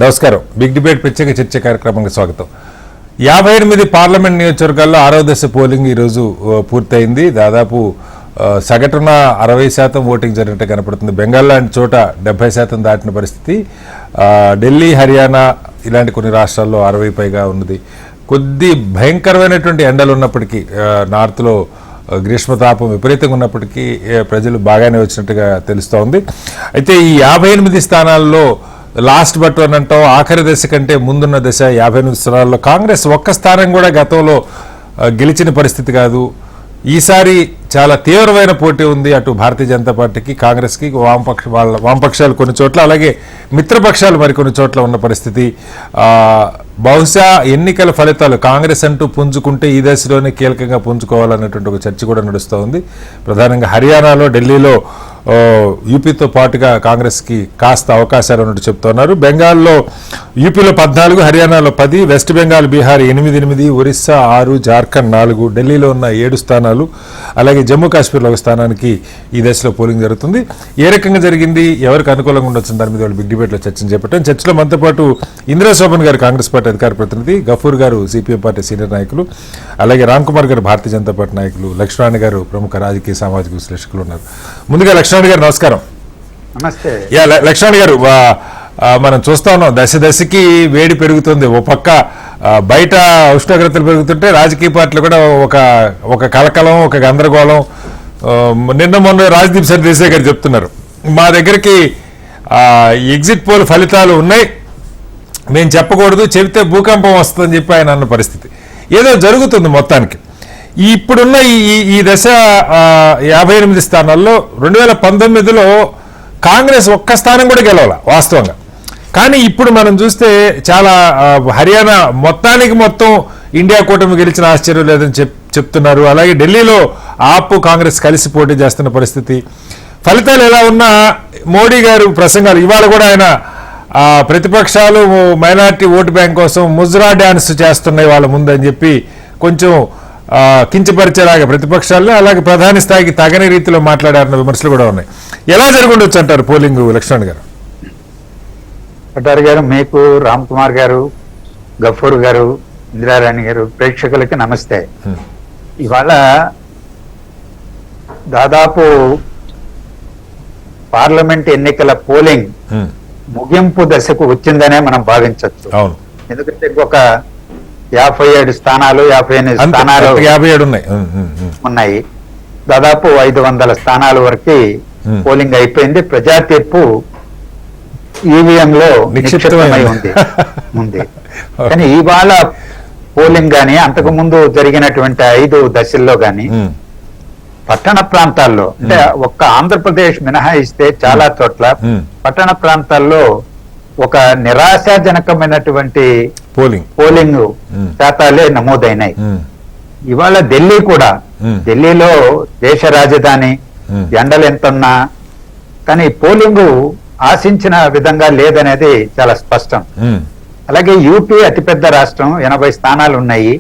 నమస్కారం. Big debate ప్రత్యేక చర్చ కార్యక్రమానికి స్వాగతం. 58 పార్లమెంట్ నియోజకవర్గాల్లో 6వ దశ పోలింగ్ ఈరోజు పూర్తయింది. దాదాపు సగటున 60% ఓటింగ్ జరిగినట్టు కనపడుతుంది. బెంగాల్ లాంటి చోట 70% దాటిన పరిస్థితి. ఢిల్లీ, హర్యానా ఇలాంటి కొన్ని రాష్ట్రాల్లో 60 పైగా ఉన్నది. కొద్ది భయంకరమైనటువంటి ఎండలు ఉన్నప్పటికీ, నార్త్లో గ్రీష్మతాపం విపరీతంగా ఉన్నప్పటికీ ప్రజలు బాగానే వచ్చినట్టుగా తెలుస్తూ ఉంది. అయితే ఈ 58 స్థానాల్లో లాస్ట్ బట్ వన్ అంటాం, ఆఖరి దశ కంటే ముందున్న దశ 58 స్థానాల్లో కాంగ్రెస్ ఒక్క స్థానం కూడా గతంలో గెలిచిన పరిస్థితి కాదు. ఈసారి చాలా తీవ్రమైన పోటీ ఉంది. అటు భారతీయ జనతా పార్టీకి, కాంగ్రెస్కి, వామపక్షాలు కొన్ని చోట్ల, అలాగే మిత్రపక్షాలు మరికొన్ని చోట్ల ఉన్న పరిస్థితి. బహుశా ఎన్నికల ఫలితాలు కాంగ్రెస్ అంటూ పుంజుకుంటే ఈ దశలోనే కీలకంగా పుంజుకోవాలన్నటువంటి ఒక చర్చ కూడా నడుస్తూ ఉంది. ప్రధానంగా హర్యానాలో, ఢిల్లీలో, యూపీతో పాటుగా కాంగ్రెస్కి కాస్త అవకాశాలు ఉన్నట్టు చెప్తున్నారు. బెంగాల్లో యూపీలో 14, హర్యానాలో 10, వెస్ట్ బెంగాల్, బీహార్ 8, ఒరిస్సా 6, జార్ఖండ్ 4, ఢిల్లీలో ఉన్న 7 స్థానాలు, అలాగే జమ్మూ కాశ్మీర్లో ఒక స్థానానికి ఈ దశలో పోలింగ్ జరుగుతుంది. ఏ రకంగా జరిగింది, ఎవరికి అనుకూలంగా ఉండొచ్చు దాని మీద వాళ్ళు బిగ్ డిబేట్లో చర్చను చేపట్టాం. చర్చలో మనతో పాటు ఇందిరా శోభన్ గారు, కాంగ్రెస్ పార్టీ అధికార ప్రతినిధి, గఫూర్ గారు సిపిఎం పార్టీ సీనియర్ నాయకులు, అలాగే రామ్ కుమార్ గారు భారతీయ జనతా పార్టీ నాయకులు, లక్ష్మణ్ గారు ప్రముఖ రాజకీయ సామాజిక విశ్లేషకులు ఉన్నారు. ముందుగా లక్ష్మణ్ గారు నమస్కారం. నమస్తే. లక్ష్మణ్ గారు, మనం చూస్తా ఉన్నాం దశ దశకి వేడి పెరుగుతుంది. ఓ పక్క బయట ఉష్ణోగ్రతలు పెరుగుతుంటే రాజకీయ పార్టీలు కూడా ఒక కలకలం, ఒక గందరగోళం. నిన్న మొన్న రాజ్దీప్ సర్దేశాయ్ గారు చెప్తున్నారు, మా దగ్గరికి ఎగ్జిట్ పోల్ ఫలితాలు ఉన్నాయి, మేము చెప్పకూడదు, చెబితే భూకంపం వస్తుందని చెప్పి ఆయన అన్న పరిస్థితి. ఏదో జరుగుతుంది మొత్తానికి. ఇప్పుడున్న ఈ దశ 58 స్థానాల్లో 2019లో కాంగ్రెస్ ఒక్క స్థానం కూడా గెలవాల వాస్తవంగా. కానీ ఇప్పుడు మనం చూస్తే చాలా హర్యానా మొత్తానికి మొత్తం ఇండియా కూటమి గెలిచిన ఆశ్చర్యం లేదని చెప్తున్నారు. అలాగే ఢిల్లీలో ఆప్, కాంగ్రెస్ కలిసి పోటీ చేస్తున్న పరిస్థితి. ఫలితాలు ఎలా ఉన్నా మోడీ గారు ప్రసంగాలు, ఇవాళ కూడా ఆయన ప్రతిపక్షాలు మైనారిటీ ఓటు బ్యాంక్ కోసం ముజ్రా డ్యాన్స్ చేస్తున్నాయి వాళ్ళ ముందని చెప్పి కొంచెం కించపరిచేలాగా ప్రతిపక్షాల్లో, అలాగే ప్రధాని స్థాయికి తగని రీతిలో మాట్లాడారన్న విమర్శలు కూడా ఉన్నాయి. ఎలా జరుగుండొచ్చు అంటారు పోలింగ్, లక్ష్మణ్ గారు? పటారి గారు, మీకు, రామ్ కుమార్ గారు, గఫూర్ గారు, ఇందిరారాణి గారు, ప్రేక్షకులకి నమస్తే. ఇవాళ దాదాపు పార్లమెంట్ ఎన్నికల పోలింగ్ ముగింపు దశకు వచ్చిందనే మనం భావించవచ్చు. ఎందుకంటే ఒక 57 స్థానాలు, 58 స్థానాలు 57 ఉన్నాయి. దాదాపు 500 స్థానాల వరకు పోలింగ్ అయిపోయింది. ప్రజా తీర్పు ఈవీఎంలో నిక్షిప్తమై ఉంది. కానీ ఇవాళ పోలింగ్ గాని, అంతకు ముందు జరిగినటువంటి 5 దశల్లో గాని పట్టణ ప్రాంతాల్లో, అంటే ఒక్క ఆంధ్రప్రదేశ్ మినహాయిస్తే చాలా చోట్ల పట్టణ ప్రాంతాల్లో ఒక నిరాశాజనకమైనటువంటి పోలింగ్ శాతాలే నమోదైనాయి. ఇవాళ ఢిల్లీ కూడా, ఢిల్లీలో దేశ రాజధాని, ఎండలు ఎంతున్నా కానీ పోలింగ్ ఆశించిన విధంగా లేదనేది చాలా స్పష్టం. అలాగే యూపీ అతిపెద్ద రాష్ట్రం, 80 స్థానాలు ఉన్నాయి.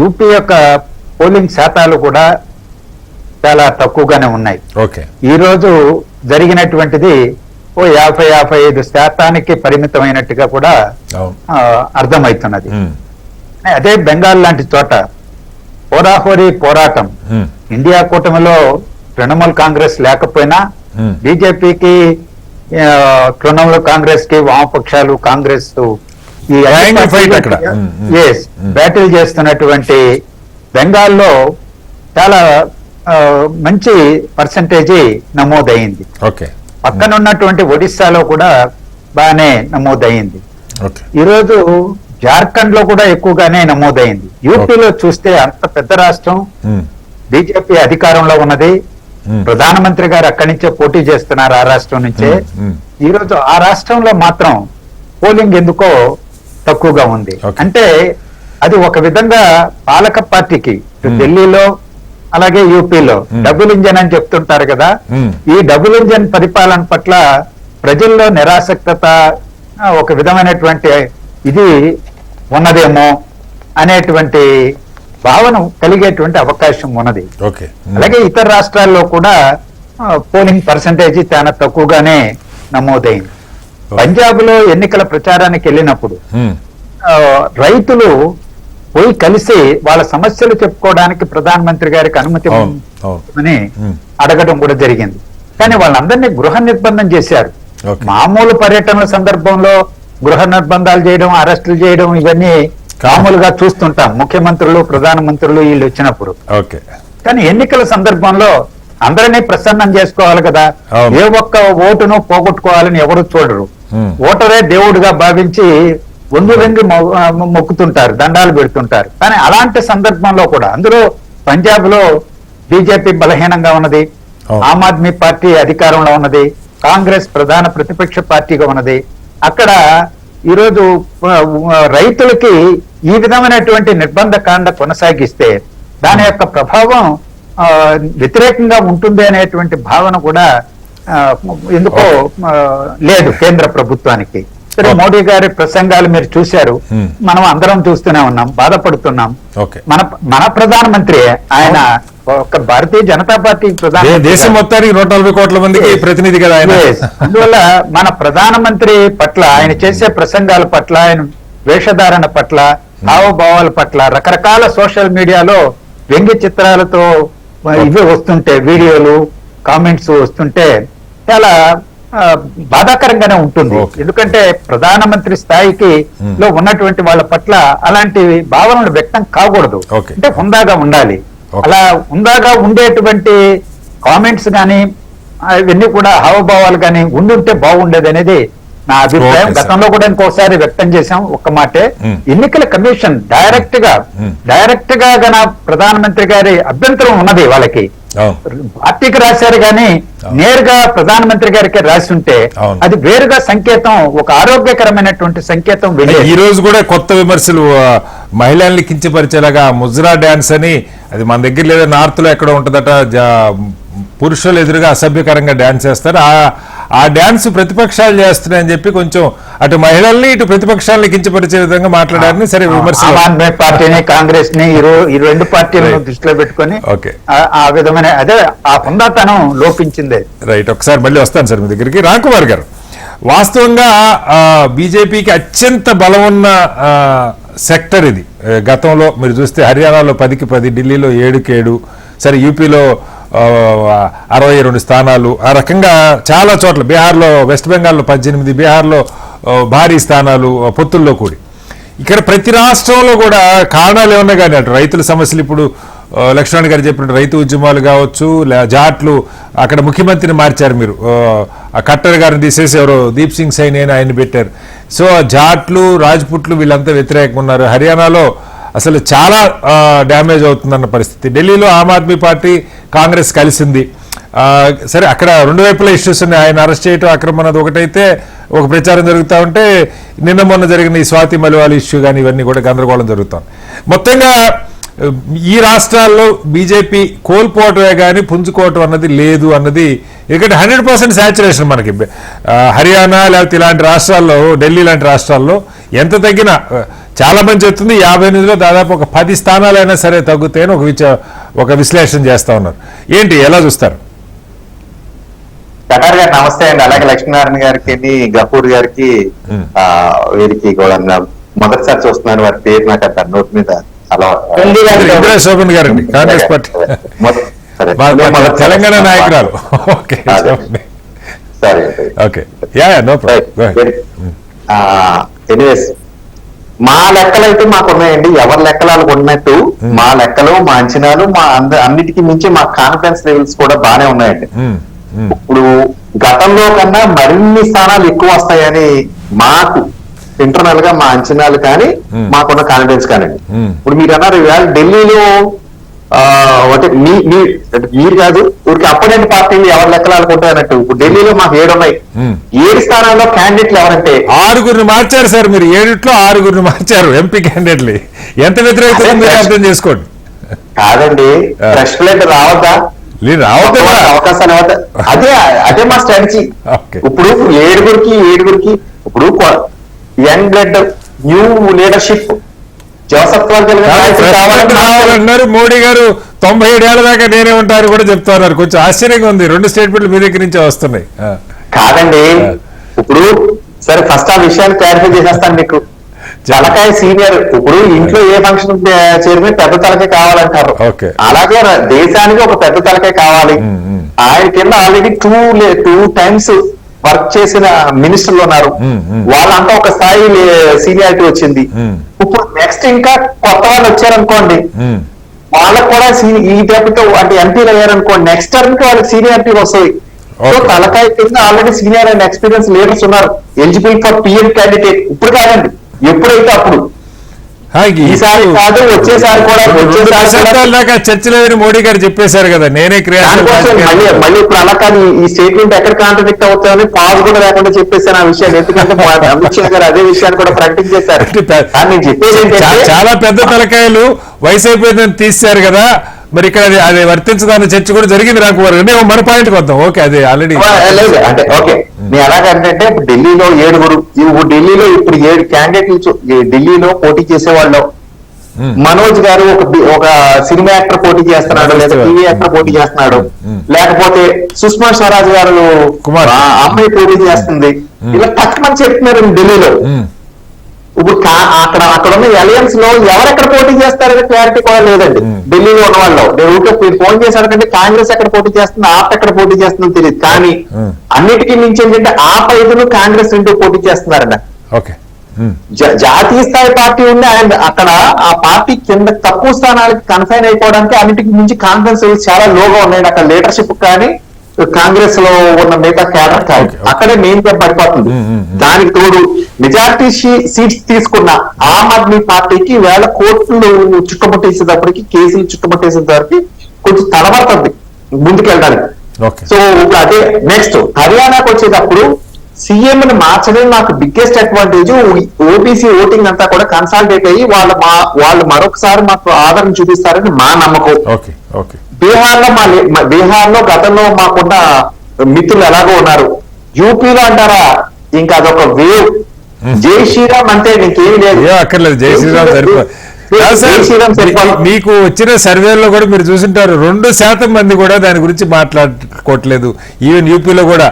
యూపీ యొక్క పోలింగ్ శాతాలు కూడా చాలా తక్కువగానే ఉన్నాయి. ఈ రోజు జరిగినటువంటిది 50-55 శాతానికి పరిమితమైనట్టుగా కూడా అర్థమవుతున్నది. అదే బెంగాల్ లాంటి చోట హోరాహోరీ పోరాటం. ఇండియా కూటమిలో తృణమూల్ కాంగ్రెస్ లేకపోయినా బీజేపీకి, తృణమూల్ కాంగ్రెస్ కి, వామపక్షాలు, కాంగ్రెస్ ఈ బ్యాటిల్ చేస్తున్నటువంటి బెంగాల్లో చాలా మంచి పర్సంటేజీ నమోదైంది. పక్కనున్నటువంటి ఒడిస్సాలో కూడా బాగానే నమోదైంది. ఈరోజు జార్ఖండ్ లో కూడా ఎక్కువగానే నమోదైంది. యూపీలో చూస్తే అంత పెద్ద రాష్ట్రం, బీజేపీ అధికారంలో ఉన్నది, ప్రధానమంత్రి గారు అక్కడి నుంచే పోటీ చేస్తున్నారు, ఆ రాష్ట్రం నుంచే. ఈరోజు ఆ రాష్ట్రంలో మాత్రం పోలింగ్ ఎందుకో తక్కువగా ఉంది. అంటే అది ఒక విధంగా పాలక పార్టీకి ఢిల్లీలో, అలాగే యూపీలో డబుల్ ఇంజన్ అని చెప్తుంటారు కదా, ఈ డబుల్ ఇంజన్ పరిపాలన పట్ల ప్రజల్లో నిరాసక్తత, ఒక విధమైనటువంటి ఇది ఉన్నదేమో అనేటువంటి భావన కలిగేటువంటి అవకాశం ఉన్నది. అలాగే ఇతర రాష్ట్రాల్లో కూడా పోలింగ్ పర్సంటేజ్ చాలా తక్కువగానే నమోదైంది. పంజాబ్ లో ఎన్నికల ప్రచారానికి వెళ్ళినప్పుడు ఉమ్, రైతులు పోయి కలిసి వాళ్ళ సమస్యలు చెప్పుకోవడానికి ప్రధానమంత్రి గారికి అనుమతి అవును, అవును. అని అడగడం కూడా జరిగింది. కానీ వాళ్ళందరినీ గృహ నిర్బంధం చేశారు. ఓకే. మామూలు పర్యటనల సందర్భంలో గృహ నిర్బంధాలు చేయడం, అరెస్టులు చేయడం ఇవన్నీ మామూలుగా చూస్తుంటాం ముఖ్యమంత్రులు, ప్రధానమంత్రులు వీళ్ళు వచ్చినప్పుడు. ఓకే. కానీ ఎన్నికల సందర్భంలో అందరినీ ప్రసన్నం చేసుకోవాలి కదా. అవును. ఏ ఒక్క ఓటును పోగొట్టుకోవాలని ఎవరు చూడరు. ఉమ్, ఓటరే దేవుడిగా భావించి వంగు వెంగి మొక్కుతుంటారు, దండాలు పెడుతుంటారు. కానీ అలాంటి సందర్భంలో కూడా అందులో పంజాబ్ లో బీజేపీ బలహీనంగా ఉన్నది, అవును. ఆమ్ ఆద్మీ పార్టీ అధికారంలో ఉన్నది, కాంగ్రెస్ ప్రధాన ప్రతిపక్ష పార్టీగా ఉన్నది. అక్కడ ఈరోజు రైతులకి ఈ విధమైనటువంటి నిర్బంధ కాండ కొనసాగిస్తే దాని యొక్క ప్రభావం వ్యతిరేకంగా ఉంటుంది అనేటువంటి భావన కూడా ఎందుకో లేదు కేంద్ర ప్రభుత్వానికి. సరే, మోడీ గారి ప్రసంగాలు మీరు చూశారు, మనం అందరం చూస్తూనే ఉన్నాం, బాధపడుతున్నాం. ఓకే. మన ప్రధానమంత్రి ఆయన ఒక భారతీయ జనతా పార్టీ దేశం మొత్తానికి 140 కోట్ల మందికి ప్రతినిధి కదా ఆయన. అందువల్ల మన ప్రధానమంత్రి పట్ల, ఆయన చేసే ప్రసంగాల పట్ల, ఆయన వేషధారణ పట్ల, హావభావాల పట్ల రకరకాల సోషల్ మీడియాలో వ్యంగ్య చిత్రాలతో ఇవి వస్తుంటే, వీడియోలు, కామెంట్స్ వస్తుంటే చాలా బాధాకరంగానే ఉంటుంది. ఎందుకంటే ప్రధానమంత్రి స్థాయికి లో ఉన్నటువంటి వాళ్ళ పట్ల అలాంటి భావనలు వ్యక్తం కాకూడదు. అంటే హుందాగా ఉండాలి. అలా హుందాగా ఉండేటువంటి కామెంట్స్ కానీ ఇవన్నీ కూడా హావభావాలు కానీ ఉండుంటే బాగుండేది అనేది నా అభిప్రాయం. గతంలో కూడా ఇంకోసారి వ్యక్తం చేశాం. ఒక్క మాటే, ఎన్నికల కమిషన్ డైరెక్ట్ గా గన ప్రధానమంత్రి గారి అభ్యంతరం ఉన్నది వాళ్ళకి, పార్టీకి రాశారు కానీ నేరుగా ప్రధానమంత్రి గారికి రాసి ఉంటే అది వేరుగా సంకేతం, ఒక ఆరోగ్యకరమైనటువంటి సంకేతం. ఈ రోజు కూడా కొత్త విమర్శలు మహిళల్ని కించపరిచేలాగా ముజ్రా డాన్స్ అని, అది మన దగ్గర లేదా నార్త్ లో ఎక్కడ ఉంటుందట, పురుషులు ఎదురుగా అసభ్యకరంగా డాన్స్ చేస్తారు. ఆ డాన్స్ ప్రతిపక్షాలు చేస్తున్నాయని చెప్పి కొంచెం అటు మహిళల్ని ఇటు ప్రతిపక్షాలని కించపరిచే విధంగా మాట్లాడారని సరే విమర్శలు. ఆద్మీ పార్టీని, కాంగ్రెస్ ని ఈ రెండు పార్టీలను దృష్టిలో పెట్టుకొని ఆ విధమైన అదే ఆ హుందాతనం లోపించింది. రైట్, ఒకసారి మళ్ళీ వస్తాను సార్ మీ దగ్గరికి. రాంకుమార్ గారు, వాస్తవంగా బీజేపీకి అత్యంత బలం ఉన్న సెక్టర్ ఇది. గతంలో మీరు చూస్తే హర్యానాలో 10కి 10, ఢిల్లీలో 7కి 7, సరే యూపీలో 62 స్థానాలు, ఆ రకంగా చాలా చోట్ల, బీహార్లో, వెస్ట్ బెంగాల్లో 18, బీహార్లో భారీ స్థానాలు పొత్తుల్లో కూడి. ఇక్కడ ప్రతి రాష్ట్రంలో కూడా కారణాలు ఏమన్నా కానీ అటు రైతుల సమస్యలు, ఇప్పుడు లక్ష్మణ్ గారు చెప్పినట్టు రైతు ఉద్యమాలు కావచ్చు, జాట్లు, అక్కడ ముఖ్యమంత్రిని మార్చారు మీరు, ఖట్టర్ గారిని తీసేసి ఎవరో దీప్ సింగ్ సైని అని ఆయన్ని పెట్టారు. సో జాట్లు, రాజ్పుట్లు వీళ్ళంతా వ్యతిరేకంగా ఉన్నారు. హర్యానాలో అసలు చాలా డ్యామేజ్ అవుతుందన్న పరిస్థితి. ఢిల్లీలో ఆమ్ ఆద్మీ పార్టీ, కాంగ్రెస్ కలిసింది. సరే, అక్కడ రెండు వైపులా ఇష్యూస్ ఉన్నాయి. ఆయన అరెస్ట్ చేయటం అక్రమం అన్నది ఒకటైతే ఒక ప్రచారం జరుగుతూ ఉంటే, నిన్న మొన్న జరిగిన ఈ స్వాతి మలివాల్ ఇష్యూ కానీ ఇవన్నీ కూడా గందరగోళం జరుగుతాం. మొత్తంగా ఈ రాష్ట్రాల్లో బీజేపీ కోల్పోవటమే కానీ పుంజుకోవటం అన్నది లేదు అన్నది, ఎందుకంటే 100% శాచురేషన్ మనకి హర్యానా లేకపోతే ఇలాంటి రాష్ట్రాల్లో, ఢిల్లీ లాంటి రాష్ట్రాల్లో ఎంత తగ్గినా చాలా మంది చెప్తుంది 58లో దాదాపు ఒక 10 స్థానాలైనా సరే తగ్గుతాయని ఒక విశ్లేషణ చేస్తా ఉన్నారు. ఏంటి, ఎలా చూస్తారు? కటార్ గారు నమస్తే అండి. అలాగే లక్ష్మీనారాయణ గారికి, గఫూర్ గారికి, వీరికి కూడా మొదటిసారి చూస్తున్నారు. వారి పేరు నాకు అంత నోట్ మీద అలా. శోభన్ గారండి, కాంగ్రెస్ పార్టీ తెలంగాణ నాయకురాలు. సరే, okay, yeah, no problem. Anyways, మా లెక్కలు అయితే మాకు ఉన్నాయండి. ఎవరి లెక్కలు వాళ్ళకు ఉన్నట్టు మా లెక్కలు, మా అంచనాలు, మా అన్నిటికీ మించి మా కాన్ఫిడెన్స్ లెవెల్స్ కూడా బాగానే ఉన్నాయండి. ఇప్పుడు గతంలో కన్నా మరిన్ని స్థానాలు ఎక్కువ వస్తాయని మాకు ఇంటర్నల్ గా మా అంచనాలు కానీ, మాకున్న కాన్ఫిడెన్స్ కానండి. ఇప్పుడు మీరు అన్నారు ఇవాళ ఢిల్లీలో మీరు కాదు, ఊరికి అపోనెంట్ పార్టీలు ఎవరి లెక్కలు అనుకుంటారన్నట్టు ఇప్పుడు ఢిల్లీలో మాకు 7 ఉన్నాయి. 7 స్థానాల్లో క్యాండిడేట్లు ఎవరంటే 6 మార్చారు సార్. మీరు 7లో 6 మార్చారు ఎంపీ క్యాండిడేట్లు. ఎంత వ్యతిరేకత మీరు అర్థం చేసుకోండి. కాదండి, ఫ్రెష్ బ్లడ్ రావద్దా? అవకాశాలు అదే అదే మా స్ట్రాటజీ. ఇప్పుడు ఏడుగురికి ఇప్పుడు యంగ్ బ్లడ్, న్యూ లీడర్షిప్, కావాలన్నారు. మోడీ గారు 97 ఏళ్ల దాకా నేనే ఉంటారు కూడా చెప్తున్నారు. కొంచెం ఆశ్చర్యంగా ఉంది. 2 స్టేట్మెంట్లు మీ దగ్గర నుంచే వస్తున్నాయి. కాదండి, ఇప్పుడు సరే ఫస్ట్ ఆ విషయాన్ని క్లారిఫై చేసేస్తాను మీకు. తలకాయ సీనియర్. ఇప్పుడు ఇంట్లో ఏ ఫంక్షన్ చైర్మన్ పెద్ద తలకాయ కావాలంటారు, Okay. అలాగే దేశానికి ఒక పెద్ద తలకాయ కావాలి. ఆయన కింద ఆల్రెడీ టూ టైమ్స్ వర్క్ చేసిన మినిస్టర్లు ఉన్నారు. వాళ్ళంతా ఒక స్థాయి సీనియారిటీ వచ్చింది. ఇప్పుడు నెక్స్ట్ ఇంకా కొత్త వాళ్ళు వచ్చారనుకోండి, వాళ్ళకు కూడా ఈ దెబ్బతో అంటే ఎంపీలు అయ్యారనుకోండి, నెక్స్ట్ టర్మ్ కి వాళ్ళకి సీనియారిటీ వస్తుంది. సో తలకాయ కింద already senior and experience leaders ఉన్నారు, ఎలిజిబుల్ ఫర్ పిఎం క్యాండిడేట్. ఇప్పుడు కాదండి, ఎప్పుడైతే అప్పుడు. ఈసారి కాదు, వచ్చేసారి కూడా దాకా చర్చలేదని మోడీ గారు చెప్పేశారు కదా, నేనే మళ్ళీ ఇప్పుడు అలా కానీ ఈ స్టేట్మెంట్ ఎక్కడ కాంట్రడిక్ట్ అవుతామని పాజ్ కూడా లేకుండా చెప్పేశాను ఆ విషయాన్ని. ఎందుకంటే అమిత్ షా గారు అదే విషయాన్ని కూడా ప్రకటన చేశారు. నేను చెప్పేది ఏంటంటే చాలా పెద్ద తలకాయలు వయసు అయిపోయిందని తీశారు కదా, మరి ఇక్కడ అది వర్తించదాని చర్చ కూడా జరిగింది. నాకు మన పాయింట్ వద్దాం. ఓకే, అది ఆల్రెడీ లేదు అంటే ఓకే. నేను ఎలాగంటే ఇప్పుడు ఢిల్లీలో 7 ఢిల్లీలో ఇప్పుడు 7 క్యాండిడేట్లు ఢిల్లీలో పోటీ చేసేవాళ్ళు. మనోజ్ గారు ఒక సినిమా యాక్టర్ పోటీ చేస్తున్నాడు, లేదా టీవీ యాక్టర్ పోటీ చేస్తున్నాడు, లేకపోతే సుష్మా స్వరాజ్ గారు అమ్మాయి పోటీ చేస్తుంది. ఇలా తక్కువ చెప్తున్నారు ఢిల్లీలో. ఇప్పుడు అక్కడ ఉన్న అలయన్స్ లో ఎవరెక్కడ పోటీ చేస్తారనే క్లారిటీ కూడా లేదండి ఢిల్లీలో ఉన్న వాళ్ళు. నేను ఊరికే మీరు ఫోన్ చేశారు కంటే కాంగ్రెస్ ఎక్కడ పోటీ చేస్తుంది, ఆప్ ఎక్కడ పోటీ చేస్తుందో తెలియదు. కానీ అన్నిటికీ మించి ఏంటంటే ఆప్ 5 కాంగ్రెస్ 2 పోటీ చేస్తున్నారండి. జాతీయ స్థాయి పార్టీ ఉంది, అండ్ అక్కడ ఆ పార్టీ కింద తక్కువ స్థానాలకి కన్ఫైన్ అయిపోవడానికి అన్నిటికి మించి కాన్ఫిడెన్స్ చాలా లోగా ఉన్నాయండి. అక్కడ లీడర్షిప్ కానీ కాంగ్రెస్ లో ఉన్న మిగతా క్యాడర్ కాదు, అక్కడే మెయిన్ గా పడిపోతుంది. దానికి తోడు మెజారిటీ సీట్స్ తీసుకున్న ఆమ్ ఆద్మీ పార్టీకి వేళ కోర్టులు చుట్టుముట్టేసేటప్పటికి, కేసులు చుట్టుముట్టేసేటప్పటికి కొంచెం తడబడుతుంది ముందుకెళ్ళడానికి. సో ఇప్పుడు అదే నెక్స్ట్ హర్యానాకు వచ్చేటప్పుడు సీఎం ని మార్చడం నాకు బిగ్గెస్ట్ అడ్వాంటేజ్. ఓబీసీ ఓటింగ్ అంతా కూడా కన్సాలిడేట్ అయ్యి వాళ్ళు మరొకసారి మాకు ఆదరణ చూపిస్తారని మా నమ్మకం. బీహార్ లో గతంలో మాకున్న మిత్రులు ఎలాగో ఉన్నారు. యూపీలో అంటారా ఇంకా అదొక వేవ్. జై శ్రీరామ్ అంటే ఇంకేమీ లేదు, అక్కర్లేదు. జై శ్రీరామ్ మీకు వచ్చిన సర్వేల్లో కూడా మీరు చూసింటారు, 2% మంది కూడా దాని గురించి మాట్లాడుకోవట్లేదు. ఈవెన్ యూపీలో కూడా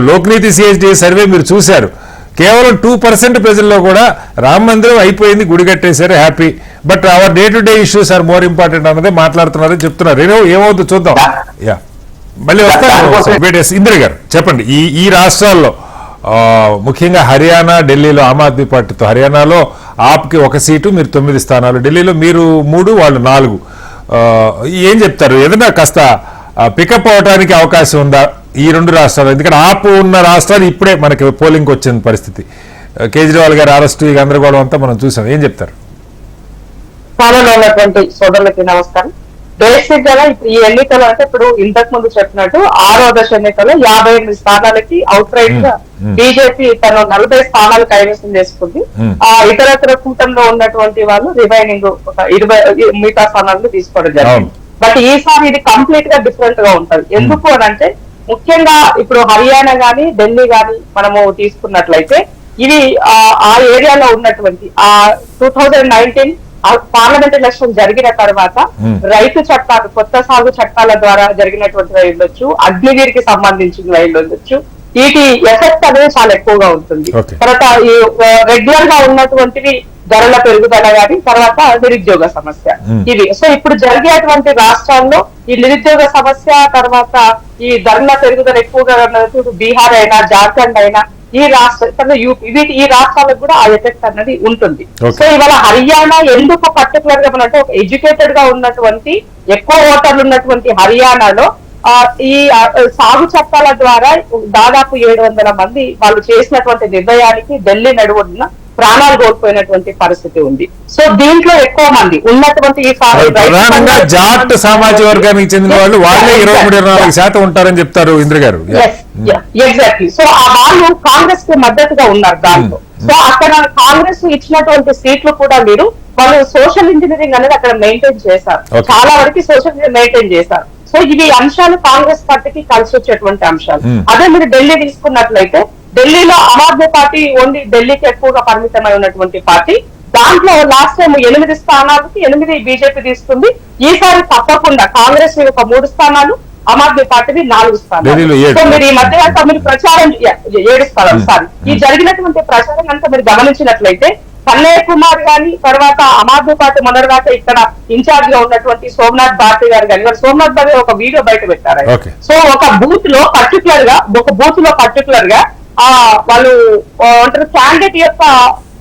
లోక్నీతి సిహెచ్డి సర్వే మీరు చూశారు, కేవలం 2% ప్రజల్లో కూడా రామ మందిరం అయిపోయింది, గుడి కట్టేశారు, happy. But our day to day issues are more important అన్నదే మాట్లాడుతున్నారని చెప్తున్నారు. ఏమవుతుందో చూద్దాం. మళ్ళీ వస్తాను. ఇందిర గారు చెప్పండి, ఈ రాష్ట్రాల్లో ముఖ్యంగా హర్యానా, ఢిల్లీలో ఆమ్ ఆద్మీ పార్టీతో, హర్యానాలో ఆప్కి 1 సీటు, మీరు 9 స్థానాలు, ఢిల్లీలో మీరు 3 వాళ్ళు 4. ఏం చెప్తారు? ఏదైనా కాస్త పికప్ అవడానికి అవకాశం ఉందా ఈ 2 రాష్ట్రాలు? ఎందుకంటే ఆప్ ఉన్న రాష్ట్రాలు ఇప్పుడే మనకి పోలింగ్కి వచ్చిన పరిస్థితి. కేజ్రీవాల్ గారి అరెస్టు, ఈ గందరగోళం అంతా మనం చూసాం. ఏం చెప్తారు? పాలన ఉన్నటువంటి సోదరులకి నమస్కారం. బేసిక్ గా ఇప్పుడు ఈ ఎన్నికలు అంటే ఇప్పుడు ఇంతకు ముందు చెప్పినట్టు 6వ దశ ఎన్నికల్లో 58 స్థానాలకి అవుట్ రైట్ గా బీజేపీ తను 40 స్థానాలు కైవసం చేసుకుంది. ఆ ఇతరత్ర కూటమిలో ఉన్నటువంటి వాళ్ళు రిమైనింగ్ ఒక 20 మిగతా స్థానాలను తీసుకోవడం జరిగింది. బట్ ఈసారి ఇది కంప్లీట్ గా డిఫరెంట్ గా ఉంటది. ఎందుకు అని అంటే ముఖ్యంగా ఇప్పుడు హర్యానా గాని ఢిల్లీ గాని మనము తీసుకున్నట్లయితే ఇవి ఆ ఏరియాలో ఉన్నటువంటి ఆ 2019 పార్లమెంట్ ఎలక్షన్ జరిగిన తర్వాత రైతు చట్టాలు, కొత్త సాగు చట్టాల ద్వారా జరిగినటువంటి ఉండొచ్చు, అగ్నివీరికి సంబంధించిన ఉండొచ్చు, వీటి ఎఫెక్ట్ అనేది చాలా ఎక్కువగా ఉంటుంది. తర్వాత ఈ రెగ్యులర్ గా ఉన్నటువంటివి ధరల పెరుగుదల గాని, తర్వాత నిరుద్యోగ సమస్య ఇవి. సో ఇప్పుడు జరిగేటువంటి రాష్ట్రాల్లో ఈ నిరుద్యోగ సమస్య, తర్వాత ఈ ధరల పెరుగుదల ఎక్కువగా ఉన్నప్పుడు బీహార్ అయినా, జార్ఖండ్ అయినా, ఈ రాష్ట్ర ఈ రాష్ట్రాలకు కూడా ఆ ఎఫెక్ట్ అన్నది ఉంటుంది. సో ఇవాళ హర్యానా ఎందుకు పర్టికులర్ గా అంటే ఒక ఎడ్యుకేటెడ్ గా ఉన్నటువంటి ఎక్కువ ఓటర్లు ఉన్నటువంటి హర్యానాలో ఈ సాగు చట్టాల ద్వారా దాదాపు 700 మంది వాళ్ళు చేసినటువంటి నిర్ణయానికి ఢిల్లీ నడువున ప్రాణాలు కోల్పోయినటువంటి పరిస్థితి ఉంది. సో దీంట్లో ఎక్కువ మంది ఉన్నటువంటి ఈ జాట్ సామాజిక వర్గానికి చెందిన వాళ్ళు వాళ్ళే 23-24% ఉంటారని చెప్తారు ఇంద్ర గారు. ఎగ్జాక్ట్లీ. సో ఆ వాళ్ళు కాంగ్రెస్ కి మద్దతుగా ఉన్నారు దాంట్లో. సో అక్కడ కాంగ్రెస్ ఇచ్చినటువంటి సీట్లు కూడా వాళ్ళు సోషల్ ఇంజనీరింగ్ అనేది అక్కడ మెయింటైన్ చేశారు, చాలా వరకు సోషల్ మెయింటైన్ చేశారు. సో ఇవి అంశాలు కాంగ్రెస్ పార్టీకి కలిసి వచ్చేటువంటి అంశాలు. అదే మీరు ఢిల్లీ తీసుకున్నట్లయితే ఢిల్లీలో ఆమ్ ఆద్మీ పార్టీ ఓన్లీ ఢిల్లీకి ఎక్కువగా పరిమితమై ఉన్నటువంటి పార్టీ. దాంట్లో లాస్ట్ టైం 8 స్థానాలకి 8 బీజేపీ తీసుకుంది. ఈసారి తప్పకుండా కాంగ్రెస్ ఒక 3 స్థానాలు, ఆమ్ ఆద్మీ పార్టీది 4 స్థానాలు. ఢిల్లీలో 7. సో మీరు ఈ మధ్య కనుక మీరు ప్రచారం 7 స్థానాలు సారీ ఈ జరిగినటువంటి ప్రచారం కనుక మీరు గమనించినట్లయితే కన్నయ్య కుమార్ గాని తర్వాత ఆమ్ ఆద్మీ పార్టీ మొదలుగాక ఇక్కడ ఇన్ఛార్జ్ గా ఉన్నటువంటి సోమనాథ్ భారతి గారు కానీ సోమనాథ్ భారతి ఒక వీడియో బయట పెట్టారు. Okay. సో ఒక బూత్ లో పర్టికులర్ గా వాళ్ళు క్యాండిడేట్ యొక్క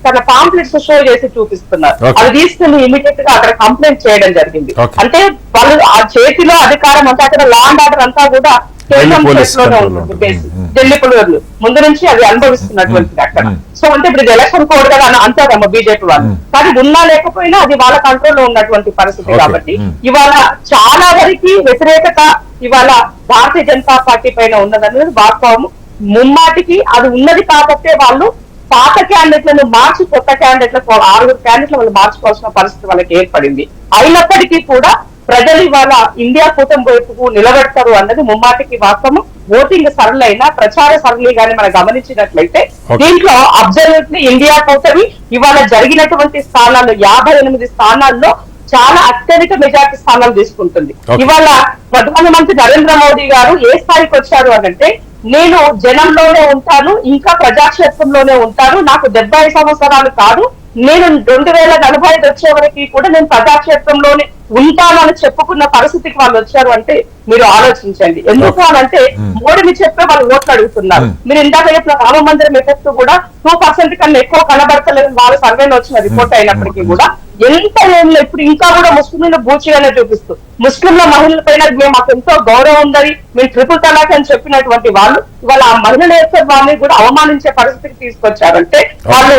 తన పాంప్లెట్స్ షో చేసి చూపిస్తున్నారు. Okay. అది తీసుకుని ఇమీడియట్ గా అక్కడ కంప్లైంట్ చేయడం జరిగింది. Okay. అంటే వాళ్ళు ఆ చేతిలో అధికారం అంతా అక్కడ లా అండ్ ఆర్డర్ అంతా కూడా కేంద్రం పోలీస్ చేతిలోనే కంట్రోల్లో ఉంటుంది. ఉంటుంది. ఢిల్లీ పోలీసులు ముందు నుంచి అది అనుభవిస్తున్నటువంటిది అక్కడ. సో అంటే ఇప్పుడు ఇది ఎలక్షన్ కోడ్ కదా అని అంటారమ్మ బీజేపీ వాళ్ళు, కానీ ఉన్నా లేకపోయినా అది వాళ్ళ కంట్రోల్లో ఉన్నటువంటి పరిస్థితి. Okay. కాబట్టి ఇవాళ చాలా వరకు వ్యతిరేకత ఇవాళ భారతీయ జనతా పార్టీ పైన ఉన్నదనేది వాస్తవం. ముమ్మాటికి అది ఉన్నది కాబట్టే వాళ్ళు పాత క్యాండిడేట్లను మార్చి కొత్త క్యాండిడేట్లకు 6 క్యాండిడేట్లు వాళ్ళు మార్చుకోవాల్సిన పరిస్థితి వాళ్ళకి ఏర్పడింది. అయినప్పటికీ కూడా ప్రజలు ఇవాళ ఇండియా కూటమి వైపుకు నిలబెడతారు అన్నది ముమ్మాటికి వాస్తవం. ఓటింగ్ సరళైన ప్రచార సరళి గాని మనం గమనించినట్లయితే దీంట్లో అబ్జల్యూట్లీ ఇండియా కూటమి ఇవాళ జరిగినటువంటి స్థానాలు 58 స్థానాల్లో చాలా అత్యధిక మెజార్టీ స్థానాలు తీసుకుంటుంది. ఇవాళ ప్రధానమంత్రి నరేంద్ర మోడీ గారు ఏ స్థాయికి వచ్చారు అనంటే నేను జనంలోనే ఉంటాను, ఇంకా ప్రజాక్షేత్రంలోనే ఉంటాను, నాకు 70 సంవత్సరాలు కాదు, నేను 2045 వచ్చే వరకు కూడా నేను ప్రజాక్షేత్రంలోనే ఉంటానని చెప్పుకున్న పరిస్థితికి వాళ్ళు వచ్చారు అంటే మీరు ఆలోచించండి. ఎందుకు అనంటే మోడీని చెప్పే వాళ్ళు ఓట్లు అడుగుతున్నారు. మీరు ఇందాక చెప్పిన రామ మందిరం ఎఫెక్ట్ కూడా 2% కన్నా ఎక్కువ కనబడతలేదు వాళ్ళ సర్వేలో వచ్చిన రిపోర్ట్ అయినప్పటికీ కూడా ఎంత ఏమిలో ఇప్పుడు ఇంకా కూడా ముస్లింలను బూచిగానే చూపిస్తూ ముస్లింల మహిళల పైన మాకు ఎంతో గౌరవం ఉందని మేము ట్రిపుల్ తలాక్ అని చెప్పినటువంటి వాళ్ళు ఇవాళ ఆ మహిళల యొక్క వాళ్ళని కూడా అవమానించే పరిస్థితికి తీసుకొచ్చారంటే వాళ్ళు